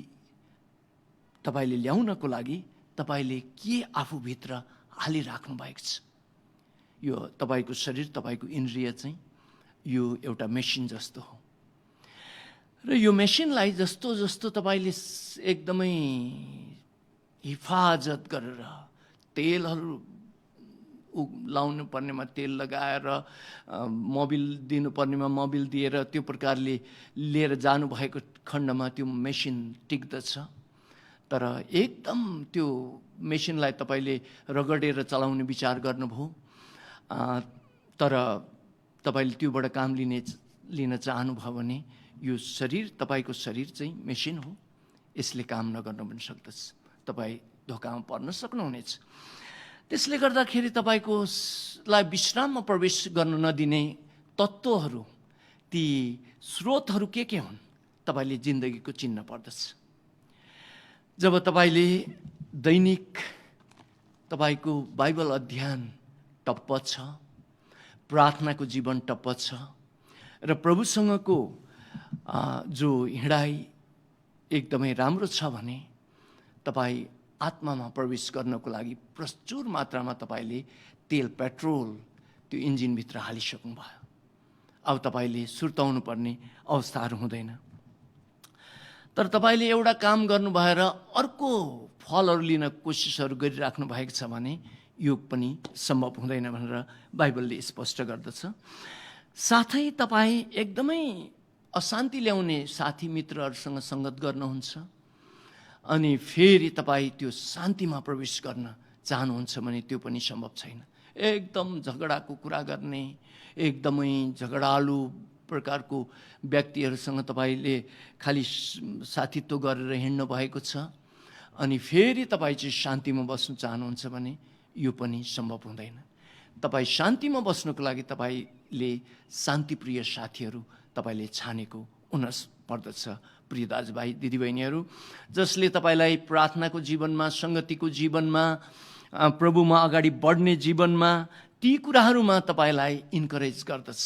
तपाईँले ल्याउनको लागि तपाईँले के आफूभित्र हालिराख्नु भएको छ। यो तपाईँको शरीर, तपाईँको इन्द्रिय चाहिँ यो एउटा मेसिन जस्तो हो। र यो मेसिनलाई जस्तो जस्तो तपाईँले एकदमै हिफाजत गरेर तेलहरू लाउनु पर्नेमा तेल लगाएर, मोबिल दिनुपर्नेमा मोबिल दिएर त्यो प्रकारले लिएर जानुभएको खण्डमा त्यो मेसिन टिक्दछ। तर एकदम त्यो मेसिनलाई तपाईँले रगडेर चलाउने विचार गर्नुभयो, तर तपाईँले त्योबाट काम लिन चाहनुभयो भने यो शरीर, तपाईँको शरीर चाहिँ मेसिन हो, यसले काम नगर्न पनि सक्दछ, तपाईँ धोकामा पर्न सक्नुहुनेछ। त्यसले गर्दाखेरि तपाईँको लाई विश्राममा प्रवेश गर्न नदिने तत्त्वहरू, ती स्रोतहरू के हुन् तपाईँले जिन्दगीको चिन्न पर्दछ। जब तपाईँले दैनिक तपाईँको बाइबल अध्ययन टप्प छ, प्रार्थनाको जीवन टप्प छ र प्रभुसँगको जो हिँडाइ एकदमै राम्रो छ भने तपाईँ आत्मामा प्रवेश गर्नको लागि प्रचुर मात्रामा तपाईँले तेल, पेट्रोल त्यो इन्जिनभित्र हालिसक्नु भयो। अब तपाईँले सुर्ताउनु पर्ने अवस्थाहरू हुँदैन। तर तपाईँले एउटा काम गर्नु भएर अर्को फलहरू लिन कोसिसहरू गरिराख्नु भएको छ भने यो पनि सम्भव हुँदैन भनेर बाइबलले स्पष्ट गर्दछ। साथै तपाईँ एकदमै अशान्ति ल्याउने साथी मित्रहरूसँग सङ्गत गर्नुहुन्छ अनि फेरि तपाईँ त्यो शान्तिमा प्रवेश गर्न चाहनुहुन्छ भने त्यो पनि सम्भव छैन। एकदम झगडाको कुरा गर्ने, एकदमै झगडालु प्रकारको व्यक्तिहरूसँग तपाईँले खालि साथीत्व गरेर हिँड्नु भएको छ अनि फेरि तपाईँ चाहिँ शान्तिमा बस्नु चाहनुहुन्छ भने यो पनि सम्भव हुँदैन। तपाईँ शान्तिमा बस्नुको लागि तपाईँले शान्तिप्रिय साथीहरू तपाईँले छानेको हुन पर्दछ। प्रिय दाजुभाइ दिदीबहिनीहरू, जसले तपाईँलाई प्रार्थनाको जीवनमा, सङ्गतिको जीवनमा, प्रभुमा अगाडि बढ्ने जीवनमा ती कुराहरूमा तपाईँलाई इन्करेज गर्दछ,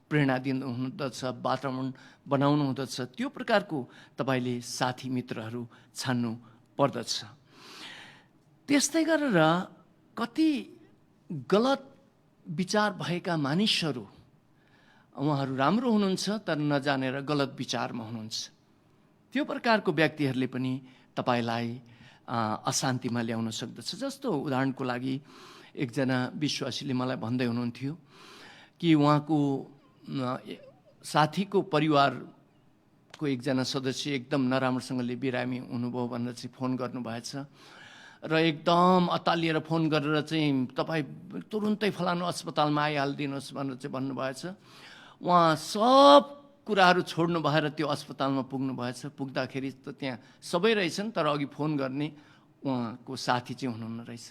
प्रेरणा दिनुहुँदछ, वातावरण बनाउनु हुँदछ। त्यो प्रकारको तपाईँले साथी मित्रहरू छान्नु पर्दछ। त्यस्तै गरेर कति गलत विचार भएका मानिसहरू, उहाँहरू राम्रो हुनुहुन्छ तर नजानेर गलत विचारमा हुनुहुन्छ, त्यो प्रकारको व्यक्तिहरूले पनि तपाईँलाई अशान्तिमा ल्याउन सक्दछ। जस्तो उदाहरणको लागि एकजना विश्वासीले मलाई भन्दै हुनुहुन्थ्यो कि उहाँको साथीको परिवारको एकजना सदस्य एकदम नराम्रोसँगले बिरामी हुनुभयो भनेर चाहिँ फोन गर्नुभएछ र एकदम अत्तालिएर फोन गरेर चाहिँ तपाईँ तुरुन्तै फलानु अस्पतालमा आइहालिदिनुहोस् भनेर चाहिँ भन्नुभएछ। उहाँ सब कुराहरू छोड्नु भएर त्यो अस्पतालमा पुग्नु भएछ। पुग्दाखेरि त त्यहाँ सबै रहेछन्, तर अघि फोन गर्ने उहाँको साथी चाहिँ हुनुहुन्न रहेछ।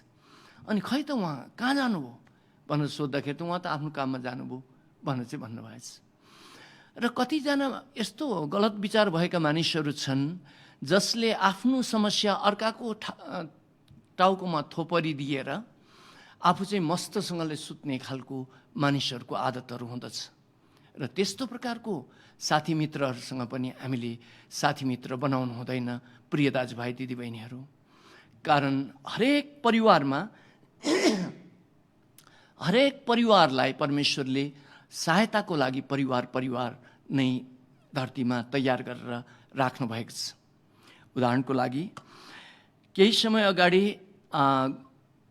अनि खै त उहाँ कहाँ जानुभयो भनेर सोद्धाखेरि त उहाँ त आफ्नो काममा जानुभयो भनेर चाहिँ भन्नुभएछ। र कतिजना यस्तो गलत विचार भएका मानिसहरू छन् जसले आफ्नो समस्या अर्काको टाउकोमा थोपरिदिएर आफू चाहिँ मस्तसँगले सुत्ने खालको मानिसहरूको आदतहरू हुँदछ। र त्यस्तो प्रकारको साथी मित्रहरूसँग पनि हामीले साथी मित्र बनाउनु हुँदैन प्रिय दाजुभाइ दिदीबहिनीहरू। कारण हरेक परिवारलाई परमेश्वरले सहायताको लागि परिवार नै धरतीमा तयार गरेर राख्नु भएको छ। उदाहरणको लागि केही समय अगाडि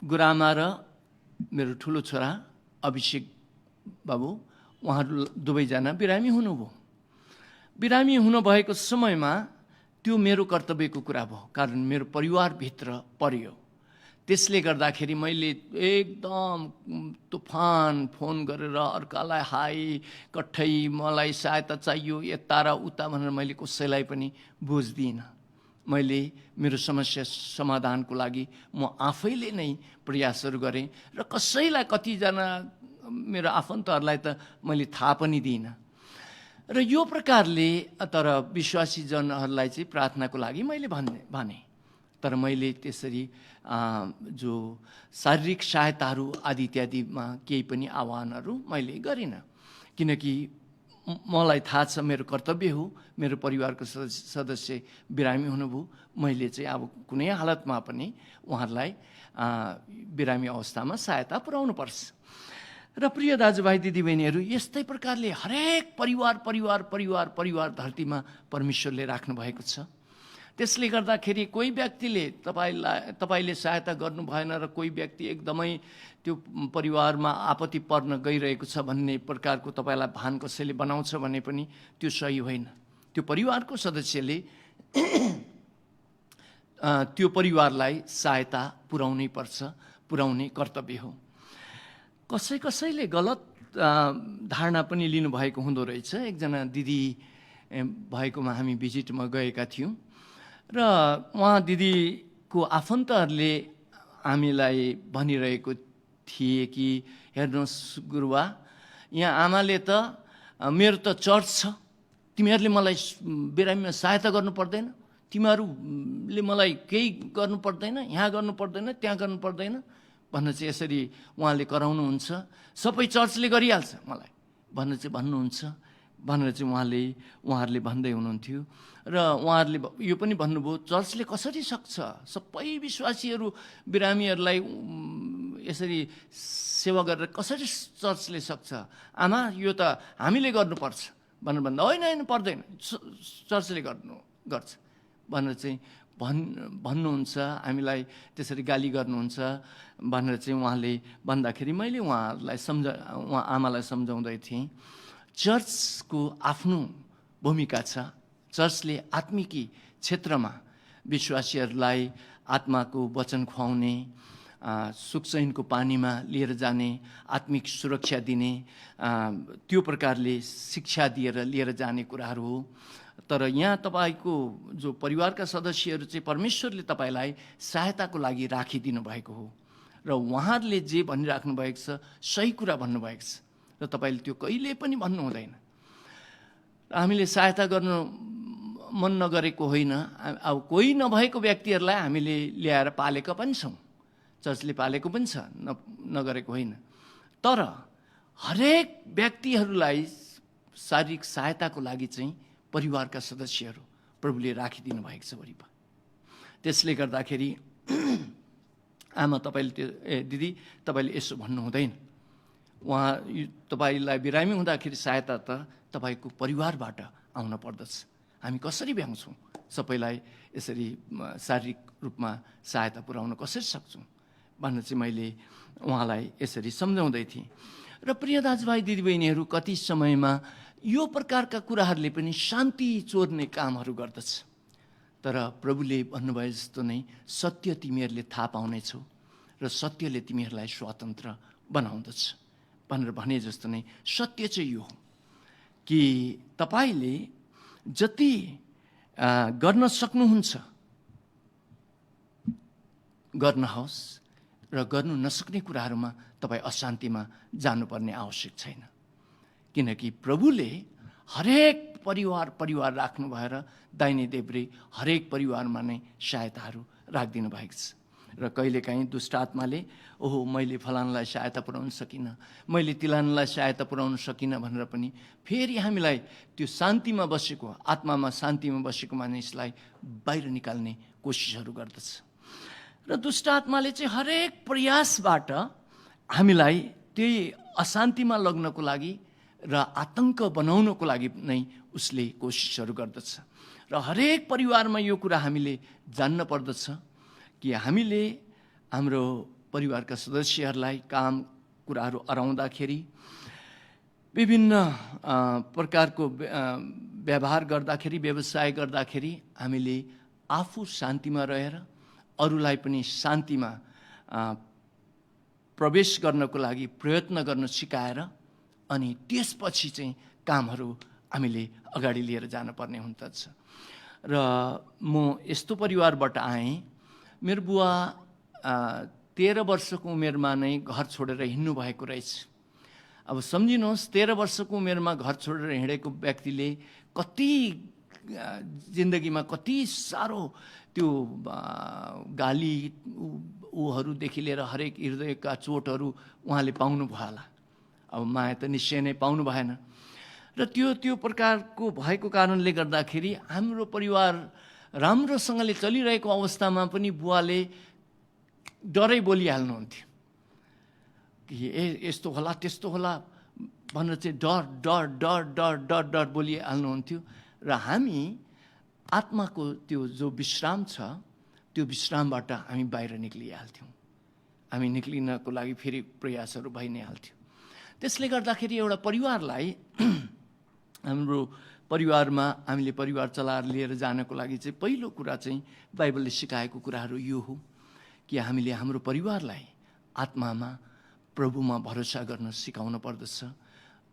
गुरामा र मेरो ठुलो छोरा अभिषेक बाबु उहाँहरू दुवैजना बिरामी हुनुभयो। बिरामी हुनुभएको समयमा त्यो मेरो कर्तव्यको कुरा भयो, कारण मेरो परिवारभित्र पर्यो। त्यसले गर्दाखेरि मैले एकदम तुफान फोन गरेर अर्कालाई हाई कठै मलाई सहायता चाहियो यता र उता भनेर मैले कसैलाई पनि बुझ्दिनँ। मैले मेरो समस्या समाधानको लागि म आफैले नै प्रयासहरू गरेँ र कसैलाई कतिजना मेरो आफन्तहरूलाई त मैले थाहा पनि दिइनँ। र यो प्रकारले तर विश्वासी जनहरूलाई चाहिँ प्रार्थनाको लागि मैले भने, तर मैले त्यसरी जो शारीरिक सहायताहरू आदि इत्यादिमा केही पनि आह्वानहरू मैले गरिनँ, किनकि मलाई थाहा छ मेरो कर्तव्य हो। मेरो परिवारको सदस्य बिरामी हुनुभयो, मैले चाहिँ अब कुनै हालतमा पनि उहाँहरूलाई बिरामी अवस्थामा सहायता पुर्याउनु पर्छ। र प्रिय दाजुभाइ दिदीबहिनीहरू, यस्तै प्रकारले हरेक परिवार धरतीमा परमेश्वरले राख्नु भएको छ। त्यसले गर्दाखेरि कोही व्यक्तिले तपाईँले सहायता गर्नु भएन र कोही व्यक्ति एकदमै त्यो परिवारमा आपत्ति पर्न गइरहेको छ भन्ने प्रकारको तपाईँलाई भान कसैले बनाउँछ भने पनि त्यो सही होइन। त्यो परिवारको सदस्यले त्यो परिवारलाई सहायता पुर्याउनै पर्छ, पुर्याउने कर्तव्य हो। कसैले गलत धारणा पनि लिनुभएको हुँदो रहेछ। एकजना दिदी भएकोमा हामी भिजिटमा गएका थियौँ र उहाँ दिदीको आफन्तहरूले हामीलाई भनिरहेको थिए कि हेर्नुहोस् गुरुबा, यहाँ आमाले त मेरो त चर्च छ, तिमीहरूले मलाई बिरामीमा सहायता गर्नु पर्दैन, तिमीहरूले मलाई केही गर्नु पर्दैन, यहाँ गर्नु पर्दैन, त्यहाँ गर्नु पर्दैन भनेर चाहिँ यसरी उहाँले कराउनुहुन्छ। सबै चर्चले गरिहाल्छ मलाई भनेर चाहिँ भन्नुहुन्छ भनेर चाहिँ उहाँहरूले भन्दै हुनुहुन्थ्यो। र उहाँहरूले यो पनि भन्नुभयो, चर्चले कसरी सक्छ, सबै विश्वासीहरू बिरामीहरूलाई यसरी सेवा गरेर कसरी चर्चले सक्छ, आमा यो त हामीले गर्नुपर्छ भनेर भन्दा होइन पर्दैन, चर्चले गर्छ भनेर चाहिँ भन्नुहुन्छ। हामीलाई त्यसरी गाली गर्नुहुन्छ भनेर चाहिँ उहाँले भन्दाखेरि मैले उहाँ आमालाई सम्झाउँदै थिएँ, चर्चको आफ्नो भूमिका छ। चर्चले आत्मिकी क्षेत्रमा विश्वासीहरूलाई आत्माको वचन खुवाउने, सुखचैनको पानीमा लिएर जाने, आत्मिक सुरक्षा दिने, त्यो प्रकारले शिक्षा दिएर लिएर जाने कुराहरू हो। तर यहाँ तपाईँको जो परिवारका सदस्यहरू चाहिँ परमेश्वरले तपाईँलाई सहायताको लागि राखिदिनु भएको हो र उहाँहरूले जे भनिराख्नु भएको छ सही कुरा भन्नुभएको छ र तपाईँले त्यो कहिले पनि भन्नु हुँदैन। हामीले सहायता गर्नु मन नगरेको होइन, अब कोही नभएको व्यक्तिहरूलाई हामीले ल्याएर पालेका पनि छौँ, चर्चले पालेको पनि छ, नगरेको होइन। तर हरेक व्यक्तिहरूलाई शारीरिक सहायताको लागि चाहिँ परिवारका सदस्यहरू प्रभुले राखिदिनु भएको छ वरिपरि। त्यसले गर्दाखेरि आमा तपाईँले दिदी तपाईँले यसो भन्नु हुँदैन। तपाईँलाई बिरामी हुँदाखेरि सहायता त तपाईँको परिवारबाट आउन पर्दछ। हामी कसरी भ्याउँछौँ सबैलाई यसरी शारीरिक रूपमा सहायता पुर्याउन कसरी सक्छौँ भनेर चाहिँ मैले उहाँलाई यसरी सम्झाउँदै थिएँ। र प्रिय दाजुभाइ दिदीबहिनीहरू, कति समयमा यो प्रकारका कुराहरूले पनि शान्ति चोर्ने कामहरू गर्दछ। तर प्रभुले भन्नुभए जस्तो नै सत्य तिमीहरूले थाहा पाउनेछौ र सत्यले तिमीहरूलाई स्वतन्त्र बनाउँदछ भनेर भने जस्तो नै सत्य चाहिँ यो हो कि तपाईँले जति गर्न सक्नुहुन्छ गर्नुहोस् र गर्नु नसक्ने कुराहरूमा तपाईँ अशान्तिमा जानुपर्ने आवश्यक छैन, किनकि प्रभुले हरेक परिवार राख्नु भएर दाहिने देब्रे हरेक परिवारमा नै सहायताहरू राखिदिनु भएको छ। र कहिलेकाहीँ दुष्ट आत्माले ओहो मैले फलानालाई सहायता पुर्याउन सकिनँ, मैले तिलानलाई सहायता पुर्याउन सकिनँ भनेर पनि फेरि हामीलाई त्यो शान्तिमा बसेको, आत्मामा शान्तिमा बसेको मानिसलाई बाहिर निकाल्ने कोसिसहरू गर्दछ। र दुष्ट आत्माले चाहिँ हरेक प्रयासबाट हामीलाई त्यही अशान्तिमा लग्नको लागि र आतङ्क बनाउनको लागि नै उसले कोसिसहरू गर्दछ। र हरेक परिवारमा यो कुरा हामीले जान्न पर्दछ कि हामीले हाम्रो परिवारका सदस्यहरूलाई काम कुराहरू अराउँदाखेरि विभिन्न प्रकारको व्यवहार गर्दाखेरि, व्यवसाय गर्दाखेरि हामीले आफू शान्तिमा रहेर अरूलाई पनि शान्तिमा प्रवेश गर्नको लागि प्रयत्न गर्न सिकाएर अनि त्यसपछि चाहिँ कामहरू हामीले अगाडि लिएर जानुपर्ने हुँदछ। र म यस्तो परिवारबाट आएँ, मेरो बुवा 13 वर्षको उमेरमा नै घर छोडेर हिँड्नु भएको रहेछ। अब सम्झिनुहोस् 13 वर्षको उमेरमा घर छोडेर हिँडेको व्यक्तिले कति जिन्दगीमा कति साह्रो त्यो गाली ऊहरूदेखि लिएर हरेक हृदयका चोटहरू उहाँले पाउनु भयो होला। अब माया त निश्चय नै पाउनु भएन र त्यो प्रकारको भएको कारणले गर्दाखेरि हाम्रो परिवार राम्रोसँगले चलिरहेको अवस्थामा पनि बुवाले डरै बोलिहाल्नुहुन्थ्यो कि यस्तो होला त्यस्तो होला भनेर चाहिँ डर डर डर डर डर डर बोलिहाल्नुहुन्थ्यो। र हामी आत्माको त्यो जो विश्राम छ त्यो विश्रामबाट हामी बाहिर निक्लिहाल्थ्यौँ, हामी निक्लिनको लागि फेरि प्रयासहरू भइ नै हाल्थ्यो। त्यसले गर्दाखेरि एउटा परिवारलाई हाम्रो परिवारमा हामीले परिवार चलाएर लिएर जानको लागि चाहिँ पहिलो कुरा चाहिँ बाइबलले सिकाएको कुराहरू यो हो कि हामीले हाम्रो परिवारलाई आत्मामा प्रभुमा भरोसा गर्न सिकाउन पर्दछ,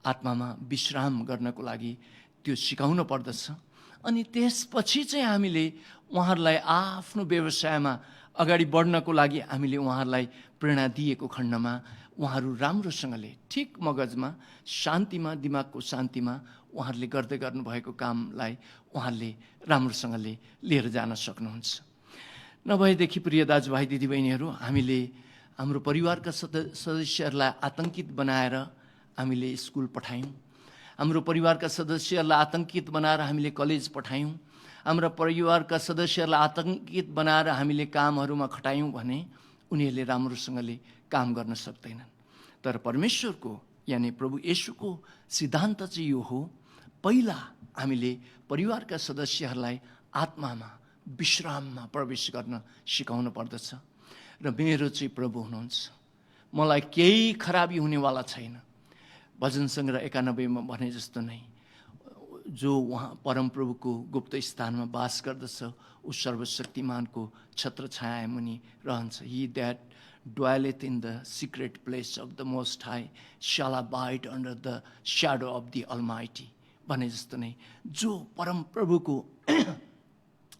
आत्मामा विश्राम गर्नको लागि त्यो सिकाउन पर्दछ। अनि त्यसपछि चाहिँ हामीले उहाँहरूलाई आफ्नो व्यवसायमा अगाडि बढ्नको लागि हामीले उहाँहरूलाई प्रेरणा दिएको खण्डमा उहाँहरू राम्रोसँगले ठिक मगजमा शान्तिमा, दिमागको शान्तिमा उहाँहरूले गर्दै गर्नुभएको कामलाई उहाँहरूले राम्रोसँगले लिएर जान सक्नुहुन्छ। नभएदेखि प्रिय दाजुभाइ दिदीबहिनीहरू, हामीले हाम्रो परिवारका सदस्यहरूलाई आतङ्कित बनाएर हामीले स्कुल पठायौँ, हाम्रो परिवारका सदस्यहरूलाई आतङ्कित बनाएर हामीले कलेज पठायौँ, हाम्रा परिवारका सदस्यहरूलाई आतङ्कित बनाएर हामीले कामहरूमा खटायौँ भने उनीहरूले राम्रोसँगले काम गर्न सक्दैनन्। तर परमेश्वरको यानि प्रभु येशूको सिद्धान्त चाहिँ यो हो, पहिला हामीले परिवारका सदस्यहरूलाई आत्मामा विश्राममा प्रवेश गर्न सिकाउनु पर्दछ। र मेरो चाहिँ प्रभु हुनुहुन्छ, मलाई केही खराबी हुनेवाला छैन। भजन सङ्ग्रह 91 भने जस्तो नै जो उहाँ परमप्रभुको गुप्त स्थानमा बास गर्दछ ऊ सर्वशक्तिमानको छत्र छाया मुनि रहन्छ। ही that dwelleth in the secret place of the Most High shall abide under the shadow of the Almighty भने जस्तो नै जो परम प्रभुको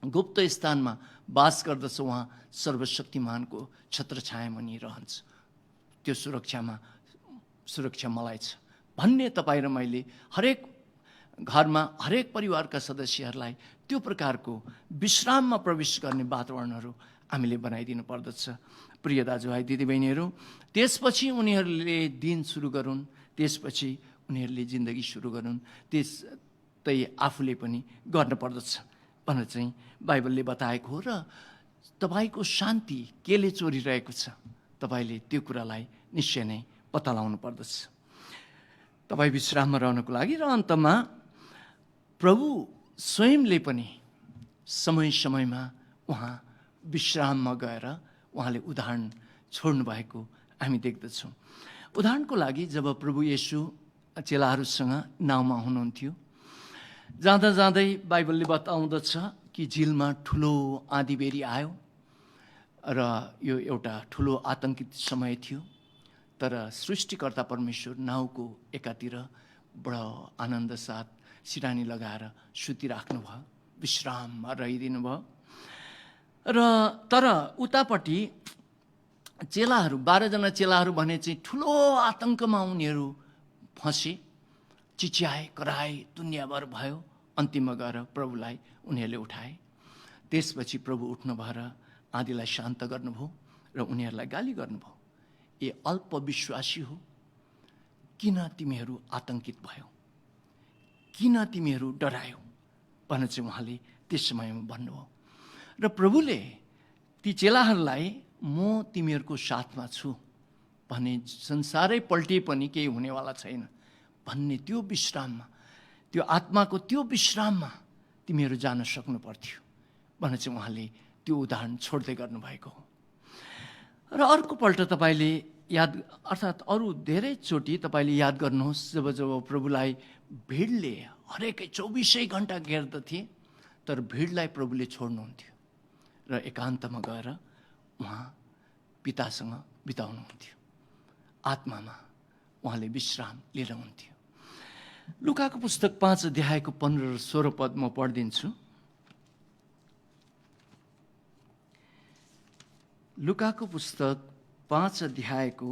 गुप्त स्थानमा बास गर्दछ उहाँ सर्वशक्तिमानको छत्र छाया मुनि रहन्छ। त्यो सुरक्षा मलाई छ भन्ने तपाईँ र मैले हरेक घरमा हरेक परिवारका सदस्यहरूलाई त्यो प्रकारको विश्राममा प्रवेश गर्ने वातावरणहरू हामीले बनाइदिनु पर्दछ। प्रिय दाजुभाइ दिदीबहिनीहरू, त्यसपछि उनीहरूले दिन सुरु गरून्, त्यसपछि उनीहरूले जिन्दगी सुरु गरून्, त्यस्तै आफूले पनि गर्न पर्दछ भनेर चाहिँ बाइबलले बताएको हो। र तपाईँको शान्ति केले चोरिरहेको छ तपाईँले त्यो कुरालाई निश्चय नै पत्ता लगाउनु पर्दछ तपाईँ विश्राममा रहनको लागि। र अन्तमा प्रभु स्वयंले पनि समय समयमा उहाँ विश्राममा गएर उहाँले उदाहरण छोड्नु भएको हामी देख्दछौँ। उदाहरणको लागि जब प्रभु येशू चेलाहरूसँग नाउँमा हुनुहुन्थ्यो, जाँदा जाँदै बाइबलले बताउँदछ कि झिलमा ठुलो आँधीबेहरी आयो र यो एउटा ठुलो आतङ्कित समय थियो। तर सृष्टिकर्ता परमेश्वर नाउको एकातिर बडो आनन्द साथ सिरानी लगाएर सुतिराख्नु भयो, विश्राममा रहिदिनु भयो। र तर उतापट्टि चेलाहरू 12 जना चेलाहरू भने चाहिँ ठुलो आतङ्कमा उनीहरू फँसे, चिच्याए, कराए, दुनियाँभर भयो। अन्तिममा गएर प्रभुलाई उनीहरूले उठाए। त्यसपछि प्रभु उठ्नु भएर आँधीलाई शान्त गर्नुभयो र उनीहरूलाई गाली गर्नुभयो, ए अल्पविश्वासी हो, किन तिमीहरू आतङ्कित भयो, किन तिमीहरू डरायो भनेर चाहिँ उहाँले त्यस समयमा भन्नुभयो। र प्रभुले ती चेलाहरूलाई म तिमीहरूको साथमा छु भने संसारै पल्टिए पनि केही हुनेवाला छैन भन्ने त्यो विश्राममा, त्यो आत्माको त्यो विश्राममा तिमीहरू जान सक्नु पर्थ्यो भनेर चाहिँ उहाँले त्यो उदाहरण छोड्दै गर्नुभएको हो। र अर्कोपल्ट तपाईँले याद, अर्थात् अरू धेरैचोटि तपाईँले याद गर्नुहोस्, जब जब प्रभुलाई भिडले हरेकै 24 घन्टा घेर्दथे, तर भिडलाई प्रभुले छोड्नुहुन्थ्यो र एकान्तमा गएर उहाँ पितासँग बिताउनुहुन्थ्यो, आत्मामा उहाँले विश्राम लिनुहुन्थ्यो। लुकाको पुस्तक 5 अध्यायको 15 र 16 पद म पढिदिन्छु। लुकाको पुस्तक 5 अध्यायको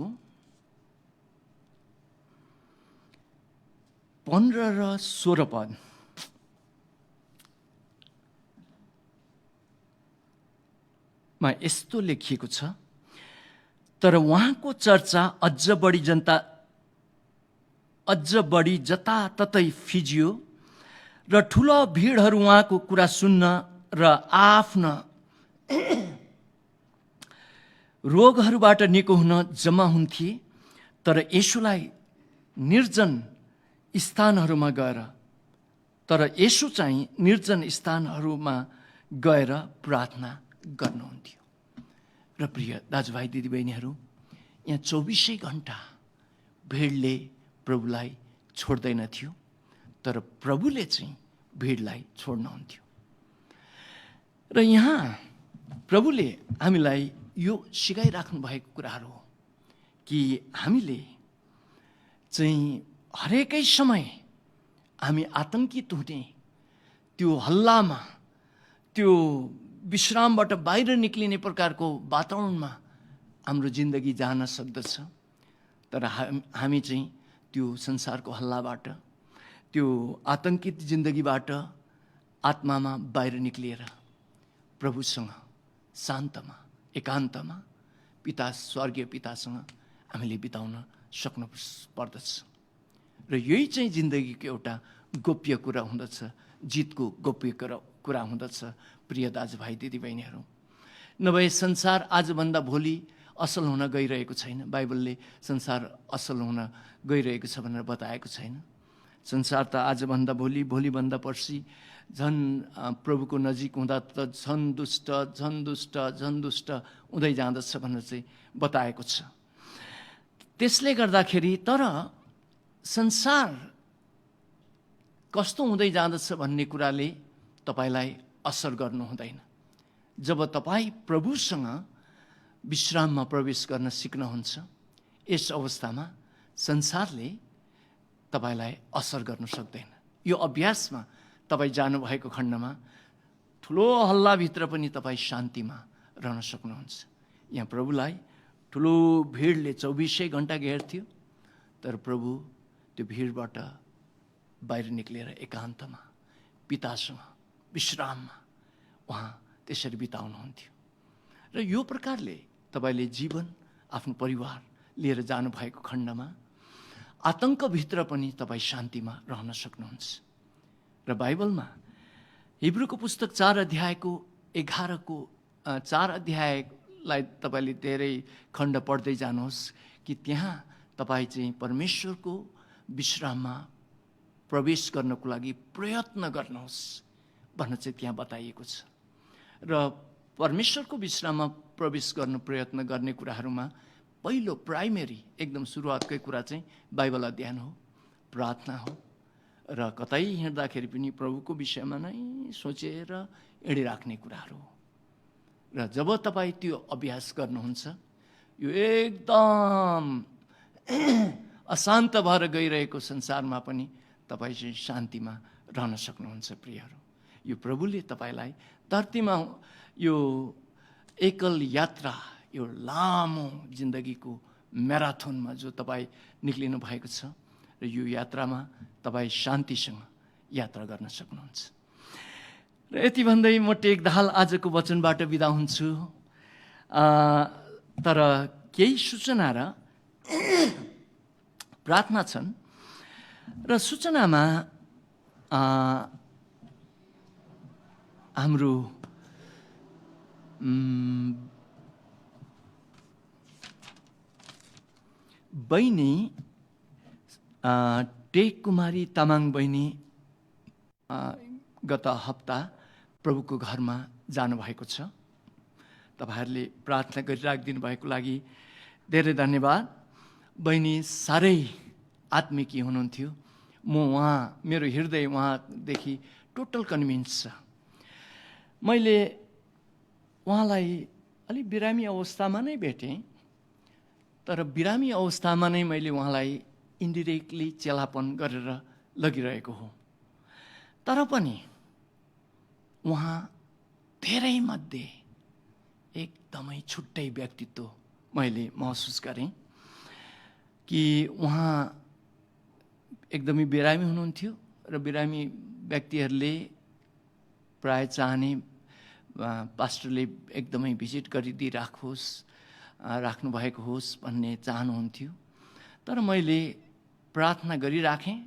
15 र 16 पद। मा यस्तो लेखिएको छ, तर उहाँको चर्चा अझ बढी जताततै फिजियो र ठुलो भिडहरू उहाँको कुरा सुन्न र आफ्ना रोगहरूबाट निको हुन जम्मा हुन्थे। तर येशूलाई निर्जन स्थानहरूमा गएर प्रार्थना गर्नुहुन्थ्यो। र प्रिय दाजुभाइ दिदीबहिनीहरू, यहाँ 24 घन्टा भिडले प्रभुलाई छोड्दैन थियो, तर प्रभुले चाहिँ भिडलाई छोड्नुहुन्थ्यो। र यहाँ प्रभुले हामीलाई यो सिकाइराख्नु भएको कुराहरू हो कि हामीले चाहिँ हरेकै समय हामी आतङ्कित हुने, त्यो हल्लामा, त्यो विश्रामबाट बाहिर निक्लिने प्रकारको वातावरणमा हाम्रो जिन्दगी जान सक्दछ। तर हामी चाहिँ त्यो संसारको हल्लाबाट, त्यो आतङ्कित जिन्दगीबाट आत्मामा बाहिर निक्लिएर प्रभुसँग शान्तमा, एकान्तमा स्वर्गीय पितासँग हामीले बिताउन सक्नु पर्दछ। र यही चाहिँ जिन्दगीको एउटा गोप्य कुरा हुँदछ, जितको गोप्य कुरा हुँदछ। प्रिय दाजुभाइ दिदीबहिनीहरू, नभए संसार आजभन्दा भोलि असल हुन गइरहेको छैन। बाइबलले संसार असल हुन गइरहेको छ भनेर बताएको छैन। संसार त आजभन्दा भोलि, भोलिभन्दा पर्सि झन् प्रभुको नजिक हुँदा त झन् दुष्ट हुँदै जाँदछ भनेर चाहिँ बताएको छ। त्यसले गर्दाखेरि तर संसार कस्तो हुँदै जाँदछ भन्ने कुराले तपाईँलाई असर गर्नु हुँदैन। जब तपाईँ प्रभुसँग विश्राममा प्रवेश गर्न सिक्नुहुन्छ, यस अवस्थामा संसारले तपाईँलाई असर गर्न सक्दैन। यो अभ्यासमा तपाईँ जानुभएको खण्डमा ठुलो हल्लाभित्र पनि तपाईँ शान्तिमा रहन सक्नुहुन्छ। यहाँ प्रभुलाई ठुलो भिडले 24 घन्टा घेर्थ्यो, तर प्रभु त्यो भिडबाट बाहिर निक्लेर एकान्तमा पितासँग विश्राममा उहाँ त्यसरी बिताउनुहुन्थ्यो। र यो प्रकारले तपाईँले जीवन, आफ्नो परिवार लिएर जानुभएको खण्डमा आतङ्कभित्र पनि तपाईँ शान्तिमा रहन सक्नुहुन्छ। र बाइबलमा हिब्रूको पुस्तक 4 अध्यायको 4 अध्यायलाई तपाईँले धेरै खण्ड पढ्दै जानुहोस् कि त्यहाँ तपाईँ चाहिँ परमेश्वरको विश्राममा प्रवेश गर्नको लागि प्रयत्न गर्नुहोस् भनेर चाहिँ त्यहाँ बताइएको छ। र परमेश्वरको विश्राममा प्रवेश गर्न प्रयत्न गर्ने कुराहरूमा पहिलो प्राइमेरी एकदम सुरुवातकै कुरा चाहिँ बाइबल अध्ययन हो, प्रार्थना हो र कतै हिँड्दाखेरि पनि प्रभुको विषयमा नै सोचेर हिँडिराख्ने कुराहरू हो। र जब तपाईँ त्यो अभ्यास गर्नुहुन्छ, यो एकदम अशान्त भएर गइरहेको संसारमा पनि तपाईँ चाहिँ शान्तिमा रहन सक्नुहुन्छ। प्रियहरू, यो प्रभुले तपाईँलाई धरतीमा यो एकल यात्रा, यो लामो जिन्दगीको म्याराथनमा जो तपाईँ निक्लिनु भएको छ, र यो यात्रामा तपाईँ शान्तिसँग यात्रा गर्न सक्नुहुन्छ। र यति भन्दै म टेकदाहाल आजको वचनबाट बिदा हुन्छु। तर केही सूचना र प्रार्थना छन्। र सूचनामा हाम्रो बहिनी टेक कुमारी तामाङ बहिनी गत हप्ता प्रभुको घरमा जानुभएको छ। तपाईँहरूले प्रार्थना गरिराखिदिनु भएको लागि धेरै धन्यवाद। बहिनी साह्रै आत्मिकी हुनुहुन्थ्यो। मेरो हृदय उहाँदेखि टोटल कन्भिन्स छ। मैले उहाँलाई अलि बिरामी अवस्थामा नै भेटेँ, तर बिरामी अवस्थामा नै मैले उहाँलाई इन्डिरेक्टली चेलापन गरेर लगिरहेको हो। तर पनि उहाँ धेरै मध्ये एकदमै छुट्टै व्यक्तित्व मैले महसुस गरेँ कि उहाँ एकदमै बिरामी हुनुहुन्थ्यो र बिरामी व्यक्तिहरूले प्राय चाहने पास्टरले एकदमै भिजिट राख्नु भएको होस् भन्ने चाहनुहुन्थ्यो। तर मैले प्रार्थना गरिराखेँ।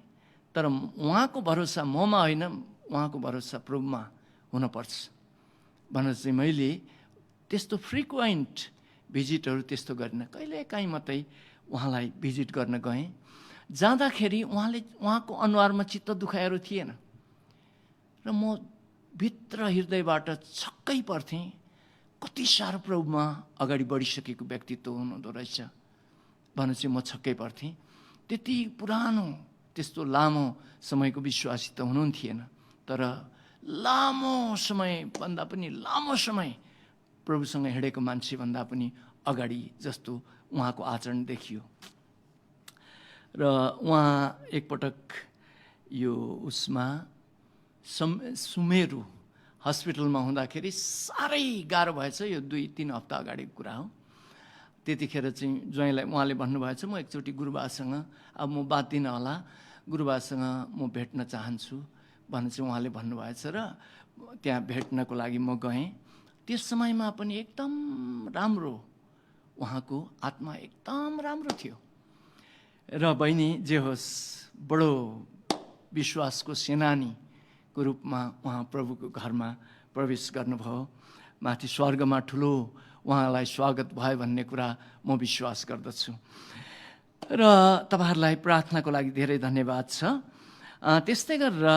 तर उहाँको भरोसा ममा होइन, उहाँको भरोसा प्रभुमा हुनपर्छ भनेर चाहिँ मैले त्यस्तो फ्रिक्वेन्ट भिजिटहरू त्यस्तो गरिनँ। कहिलेकाहीँ मात्रै उहाँलाई भिजिट गर्न गएँ। जाँदाखेरि उहाँको अनुहारमा चित्त दुखाइहरू थिएन र म भित्र हृदयबाट छक्कै पर्थेँ। कति साह्रो प्रभुमा अगाडि बढिसकेको व्यक्तित्व हुनुहुँदो रहेछ भनेर चाहिँ म छक्कै पर्थेँ। त्यति पुरानो त्यस्तो लामो समयको विश्वासी त हुनुहुन्थेन, तर लामो समयभन्दा पनि लामो समय प्रभुसँग हिँडेको मान्छे भन्दा पनि अगाडि जस्तो उहाँको आचरण देखियो। र उहाँ एकपटक यो सुमेरु हस्पिटलमा हुँदाखेरि साह्रै गाह्रो भएछ। यो 2-3 हप्ता अगाडिको कुरा हो। त्यतिखेर चाहिँ ज्वाइँलाई उहाँले भन्नुभएछ, म एकचोटि गुरुबासँग अब म बात दिन होला, गुरुबासँग म भेट्न चाहन्छु भनेर चाहिँ उहाँले भन्नुभएछ। र त्यहाँ भेट्नको लागि म गएँ। त्यस समयमा पनि एकदम राम्रो, उहाँको आत्मा एकदम राम्रो थियो। र बहिनी जे होस्, बडो विश्वासको सेनानीको रूपमा उहाँ प्रभुको घरमा प्रवेश गर्नुभयो। माथि स्वर्गमा ठुलो उहाँलाई स्वागत भयो भन्ने कुरा म विश्वास गर्दछु। र तपाईँहरूलाई प्रार्थनाको लागि धेरै धन्यवाद छ। त्यस्तै गरेर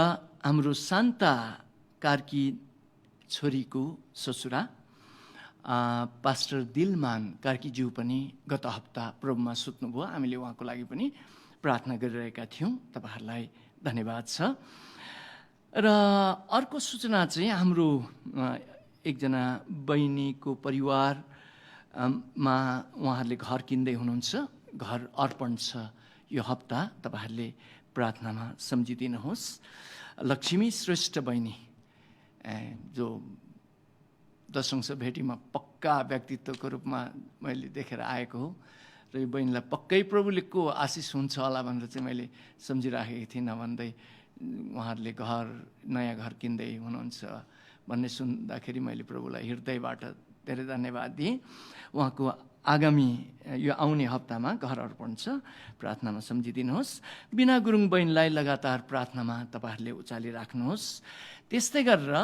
हाम्रो शान्ता कार्की छोरीको ससुरा पास्टर दिलमान कार्कीज्यू पनि गत हप्ता प्रभुमा सुत्नुभयो। हामीले उहाँको लागि पनि प्रार्थना गरिरहेका थियौँ। तपाईँहरूलाई धन्यवाद छ। र अर्को सूचना चाहिँ हाम्रो एकजना बहिनीको परिवारमा उहाँहरूले घर किन्दै हुनुहुन्छ। घर अर्पण छ यो हप्ता, तपाईँहरूले प्रार्थनामा सम्झिदिनुहोस्। लक्ष्मी श्रेष्ठ बहिनी जो दशंश भेटीमा पक्का व्यक्तित्वको रूपमा मैले देखेर आएको हो र यो बहिनीलाई पक्कै प्रभुले को आशिष हुन्छ होला भनेर चाहिँ मैले सम्झिराखेको थिएँ। नभन्दै उहाँहरूले नयाँ घर किन्दै हुनुहुन्छ भन्ने सुन्दाखेरि मैले प्रभुलाई हृदयबाट धेरै धन्यवाद दिएँ। उहाँको आगामी यो आउने हप्तामा घर अर्पण छ, प्रार्थनामा सम्झिदिनुहोस्। बिना गुरुङ बहिनीलाई लगातार प्रार्थनामा तपाईँहरूले उचालिराख्नुहोस्। त्यस्तै गरेर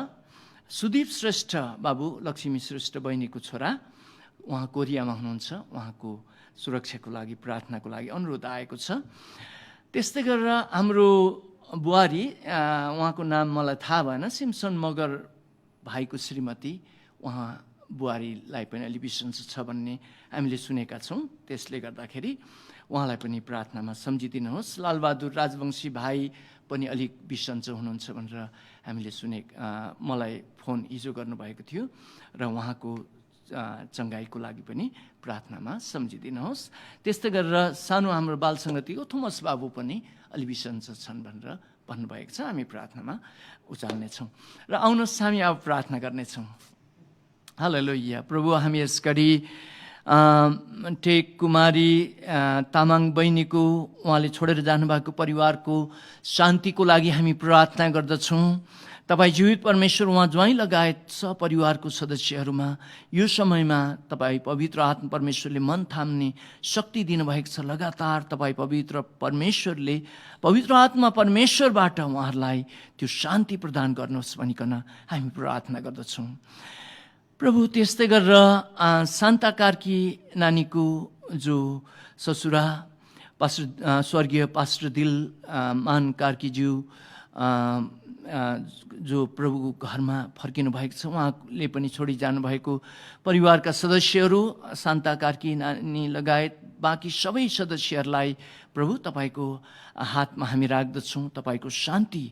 सुदीप श्रेष्ठ बाबु, लक्ष्मी श्रेष्ठ बहिनीको छोरा, उहाँ कोरियामा हुनुहुन्छ। उहाँको सुरक्षाको लागि प्रार्थनाको लागि अनुरोध आएको छ। त्यस्तै गरेर हाम्रो बुहारी, उहाँको नाम मलाई थाहा भएन, सिमसन मगर भाइको श्रीमती, उहाँ बुहारीलाई पनि अलि बिसन्चो छ भन्ने हामीले सुनेका छौँ। त्यसले गर्दाखेरि उहाँलाई पनि प्रार्थनामा सम्झिदिनुहोस्। लालबहादुर राजवंशी भाइ पनि अलिक बिसन्चो हुनुहुन्छ भनेर हामीले मलाई फोन हिजो गर्नुभएको थियो र उहाँको चङ्गाईको लागि पनि प्रार्थनामा सम्झिदिनुहोस्। त्यस्तै गरेर सानो हाम्रो बाल सङ्गतिको थोमस बाबु पनि अलि बिसन्चो छन् भनेर भन्नुभएको छ। हामी प्रार्थनामा उचाल्नेछौँ र आउनुहोस् हामी अब प्रार्थना गर्नेछौँ। हालेलुया। प्रभु, हामी यस घडी टेक कुमारी तामाङ बहिनीको उहाँले छोडेर जानुभएको परिवारको शान्तिको लागि हामी प्रार्थना गर्दछौँ। तपाईँ जीवित परमेश्वर उहाँ ज्वाइँ लगायत सपरिवारको सदस्यहरूमा यो समयमा तपाईँ पवित्र आत्मा परमेश्वरले मन थाम्ने शक्ति दिनुभएको छ। लगातार तपाईँ पवित्र आत्मा परमेश्वरबाट उहाँहरूलाई त्यो शान्ति प्रदान गर्नुहोस् भनिकन हामी प्रार्थना गर्दछौँ। प्रभु, त्यस्तै गरेर शान्ता कार्की नानीको जो ससुरा स्वर्गीय पास्टर दिल मान कार्कीज्यू जो प्रभुको घरमा फर्किनु भएको छ, उहाँले पनि छोडी जानुभएको परिवारका सदस्यहरू शान्ता कार्की नानी लगायत बाँकी सबै सदस्यहरूलाई प्रभु तपाईँको हातमा हामी राख्दछौँ। तपाईँको शान्ति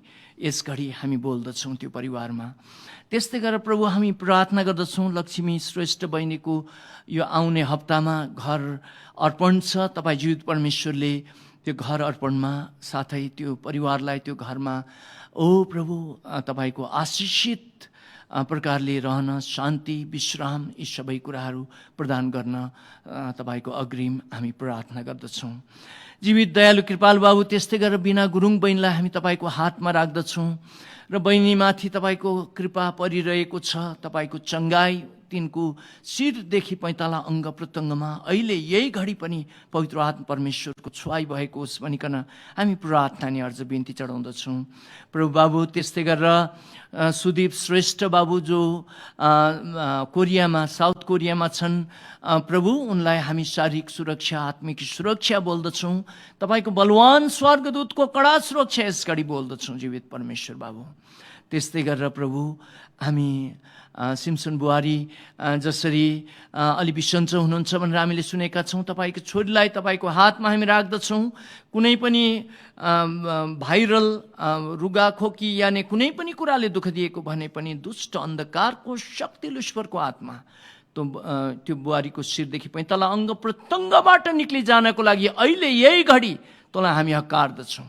यस घडी हामी बोल्दछौँ त्यो परिवारमा। त्यस्तै गरेर प्रभु हामी प्रार्थना गर्दछौँ लक्ष्मी श्रेष्ठ बहिनीको यो आउने हप्तामा घर अर्पण छ। तपाईँ जीवित परमेश्वरले त्यो घर अर्पणमा साथै त्यो परिवारलाई त्यो घरमा प्रभु तपाईँको आशिषित प्रकारले रहन शान्ति विश्राम यी सबै कुराहरू प्रदान गर्न तपाईँको अग्रिम हामी प्रार्थना गर्दछौँ। जीवित दयालु कृपाल बाबु, त्यस्तै गरेर बिना गुरुङ बहिनीलाई हामी तपाईँको हातमा राख्दछौँ र बहिनीमाथि तपाईँको कृपा परिरहेको छ। तपाईँको चङ्गाई तिनको शिरदेखि पैताला अङ्ग प्रत्यङ्गमा अहिले यही घडी पनि पवित्र आत्मा परमेश्वरको छुवाई भएको होस् भनिकन हामी प्रार्थना नि अर्ज बिन्ती चढाउँदछौँ। प्रभु बाबु, त्यस्तै गरेर सुदीप श्रेष्ठ बाबु जो साउथ कोरियामा छन्, प्रभु उनलाई हामी शारीरिक सुरक्षा आत्मिक सुरक्षा बोल्दछौँ। तपाईँको बलवान स्वर्गदूतको कडा सुरक्षा यस घडी बोल्दछौँ जीवित परमेश्वर बाबु। त्यस्तै गरेर प्रभु हामी सिमसन बुहारी जसरी अलि बिसन्चो हुनुहुन्छ भनेर हामीले सुनेका छौँ, तपाईँको छोरीलाई तपाईँको हातमा हामी राख्दछौँ। कुनै पनि भाइरल रुगाखोकी यानि कुनै पनि कुराले दुःख दिएको भने पनि दुष्ट अन्धकारको शक्ति लुस्फरको आत्मा त्यो बुहारीको शिरदेखि पैताला अङ्ग प्रत्यङ्गबाट निक्ली जानको लागि अहिले यही घडी तँलाई हामी हकारदछौँ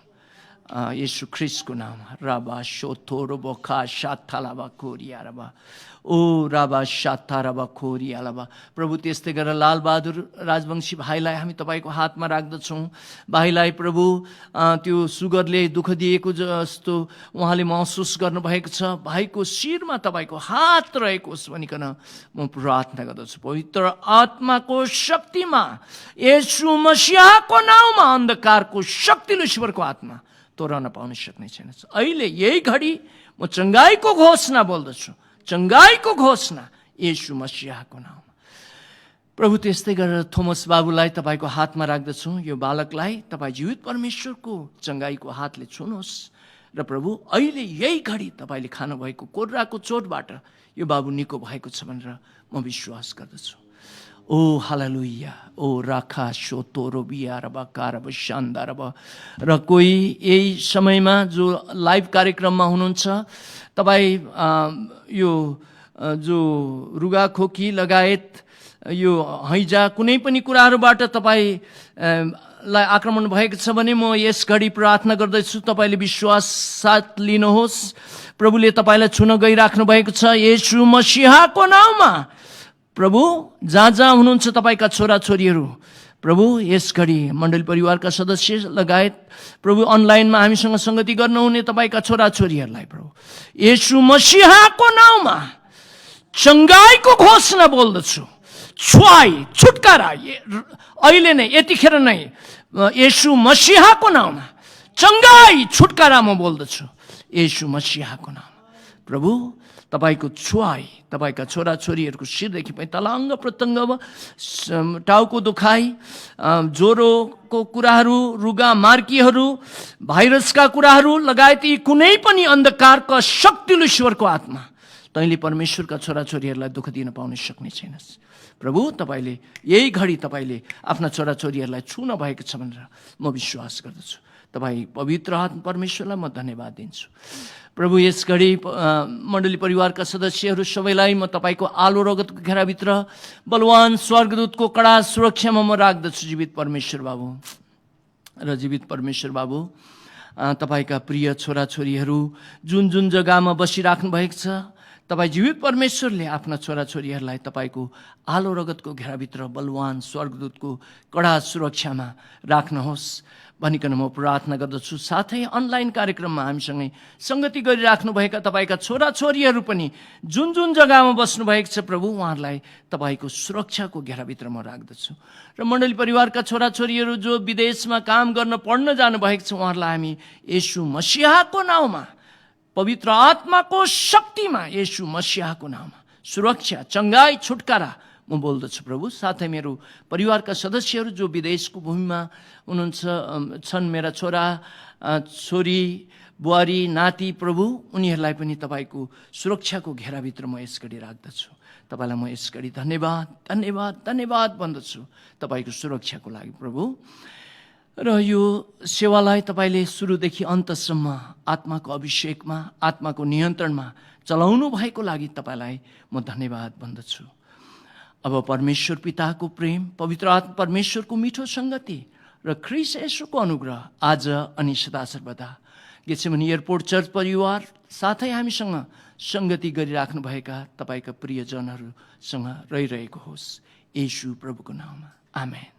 येशू ख्रिस्टको नाम। राबा शोथोरो बोखा साथालाबा कोरिया रबा ओ राबा साथा रबा खोरिया लबा। प्रभु, त्यस्तै गरेर लालबहादुर राजवंशी भाइलाई हामी तपाईँको हातमा राख्दछौँ। भाइलाई प्रभु त्यो सुगरले दुःख दिएको जस्तो उहाँले महसुस गर्नुभएको छ। भाइको शिरमा तपाईँको हात रहेको होस् भनिकन म प्रार्थना गर्दछु। पवित्र आत्माको शक्तिमा येशू मसीहको नाउँमा अन्धकारको शक्ति लुसिफरको आत्मा तोड्न पाउन सक्ने छैन। अहिले यही घडी म चङ्गाईको घोषणा बोल्दछु, चङ्गाईको घोषणा येशू मसीहको नाउँमा। प्रभु, त्यस्तै गरेर थोमस बाबुलाई तपाईँको हातमा राख्दछौँ। यो बालकलाई तपाईँ जीवित परमेश्वरको चङ्गाईको हातले छुनुहोस् र प्रभु अहिले यही घडी तपाईँले खानुभएको कोर्राको चोटबाट यो बाबु निको भएको छ भनेर म विश्वास गर्दछु। ओ हालेलुया। ओ राखा सोतोरो बिया रबा कारब शानदार रबा। र कोही यही समयमा जो लाइभ कार्यक्रममा हुनुहुन्छ, तपाईँ यो जो रुगाखोकी लगायत यो हैजा कुनै पनि कुराहरूबाट तपाईँलाई आक्रमण भएको छ भने म यस घडी प्रार्थना गर्दैछु, तपाईँले विश्वास साथ लिनुहोस्। प्रभुले तपाईँलाई छुन गइराख्नु भएको छ येशू मसीहको नाउँमा। प्रभु, जहाँ जहाँ हुनुहुन्छ तपाईँका छोराछोरीहरू, प्रभु यस घडी मण्डली परिवारका सदस्य लगायत प्रभु अनलाइनमा हामीसँग सङ्गति गर्नुहुने तपाईँका छोराछोरीहरूलाई प्रभु येशू मसीहको नाउँमा चङ्गाईको घोषणा बोल्दछु। छुवाई छुटकारा अहिले नै यतिखेर नै येशू मसीहको नाउँमा चङ्गाई छुटकारा म बोल्दछु येशू मसीहको नाउँमा। प्रभु, तपाईँको छुवाई तपाईँका छोराछोरीहरूको शिरदेखि पैताला अङ्ग प्रत्यङ्ग, टाउको दुखाइ, ज्वरोको कुराहरू, रुगा मार्कीहरू, भाइरसका कुराहरू लगायत यी कुनै पनि अन्धकारका शक्ति लुसिफरको आत्मा तैँले परमेश्वरका छोराछोरीहरूलाई दुःख दिन पाउन सक्ने छैनस्। प्रभु, तपाईँले यही घडी तपाईँले आफ्ना छोराछोरीहरूलाई छुन भएको छ भनेर म विश्वास गर्दछु। तपाईँ पवित्र आत्मा परमेश्वरलाई म धन्यवाद दिन्छु। प्रभु यस घडी मण्डली परिवारका सदस्यहरू सबैलाई म तपाईँको आलो रगतको घेराभित्र बलवान स्वर्गदूतको कडा सुरक्षामा म राख्दछु जीवित परमेश्वर बाबु। र जीवित परमेश्वर बाबु, तपाईँका प्रिय छोराछोरीहरू जुन जुन जग्गामा बसिराख्नु भएको छ, तपाईँ जीवित परमेश्वरले आफ्ना छोराछोरीहरूलाई तपाईँको आलो रगतको घेराभित्र बलवान स्वर्गदूतको कडा सुरक्षामा राख्नुहोस् भनिकन म प्रार्थना गर्दछु। साथै अनलाइन कार्यक्रममा हामीसँगै सङ्गति गरिराख्नुभएका तपाईँका छोराछोरीहरू पनि जुन जुन जग्गामा बस्नुभएको छ प्रभु, उहाँहरूलाई तपाईँको सुरक्षाको घेराभित्र म राख्दछु। र मण्डली परिवारका छोराछोरीहरू जो विदेशमा काम गर्न पढ्न जानुभएको छ, उहाँहरूलाई हामी येशू मसीहको नाउँमा, पवित्र आत्माको शक्तिमा, येशू मसीहको नाउँमा सुरक्षा, चङ्गाई, छुटकारा म बोल्दछु प्रभु। साथै मेरो परिवारका सदस्यहरू जो विदेशको भूमिमा हुनुहुन्छ छन्, मेरा छोरा छोरी बुहारी नाति प्रभु, उनीहरूलाई पनि तपाईँको सुरक्षाको घेराभित्र म यस घडी राख्दछु। तपाईँलाई म यस घडी धन्यवाद धन्यवाद धन्यवाद भन्दछु तपाईँको सुरक्षाको लागि प्रभु। र यो सेवालाई तपाईँले सुरुदेखि अन्तसम्म आत्माको अभिषेकमा, आत्माको नियन्त्रणमा चलाउनु भएको लागि तपाईँलाई म धन्यवाद भन्दछु। अब परमेश्वर पिताको प्रेम, पवित्र आत्मा परमेश्वरको मिठो सङ्गति र ख्रीष्ट येशूको अनुग्रह आज अनि सदा सर्वदा गेत्सेमनी एयरपोर्ट चर्च परिवार साथै हामीसँग सङ्गति गरिराख्नुभएका तपाईँका प्रियजनहरूसँग रहिरहेको होस्, येशू प्रभुको नाममा आमेन।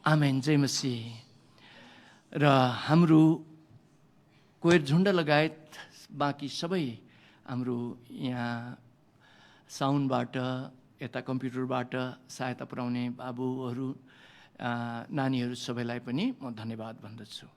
आमेन। जय मसीह। र हाम्रो कोयर झुन्ड लगायत बाँकी सबै हाम्रो यहाँ साउन्डबाट, यता कम्प्युटरबाट सहायता पुर्याउने बाबुहरू, नानीहरू सबैलाई पनि म धन्यवाद भन्दछु।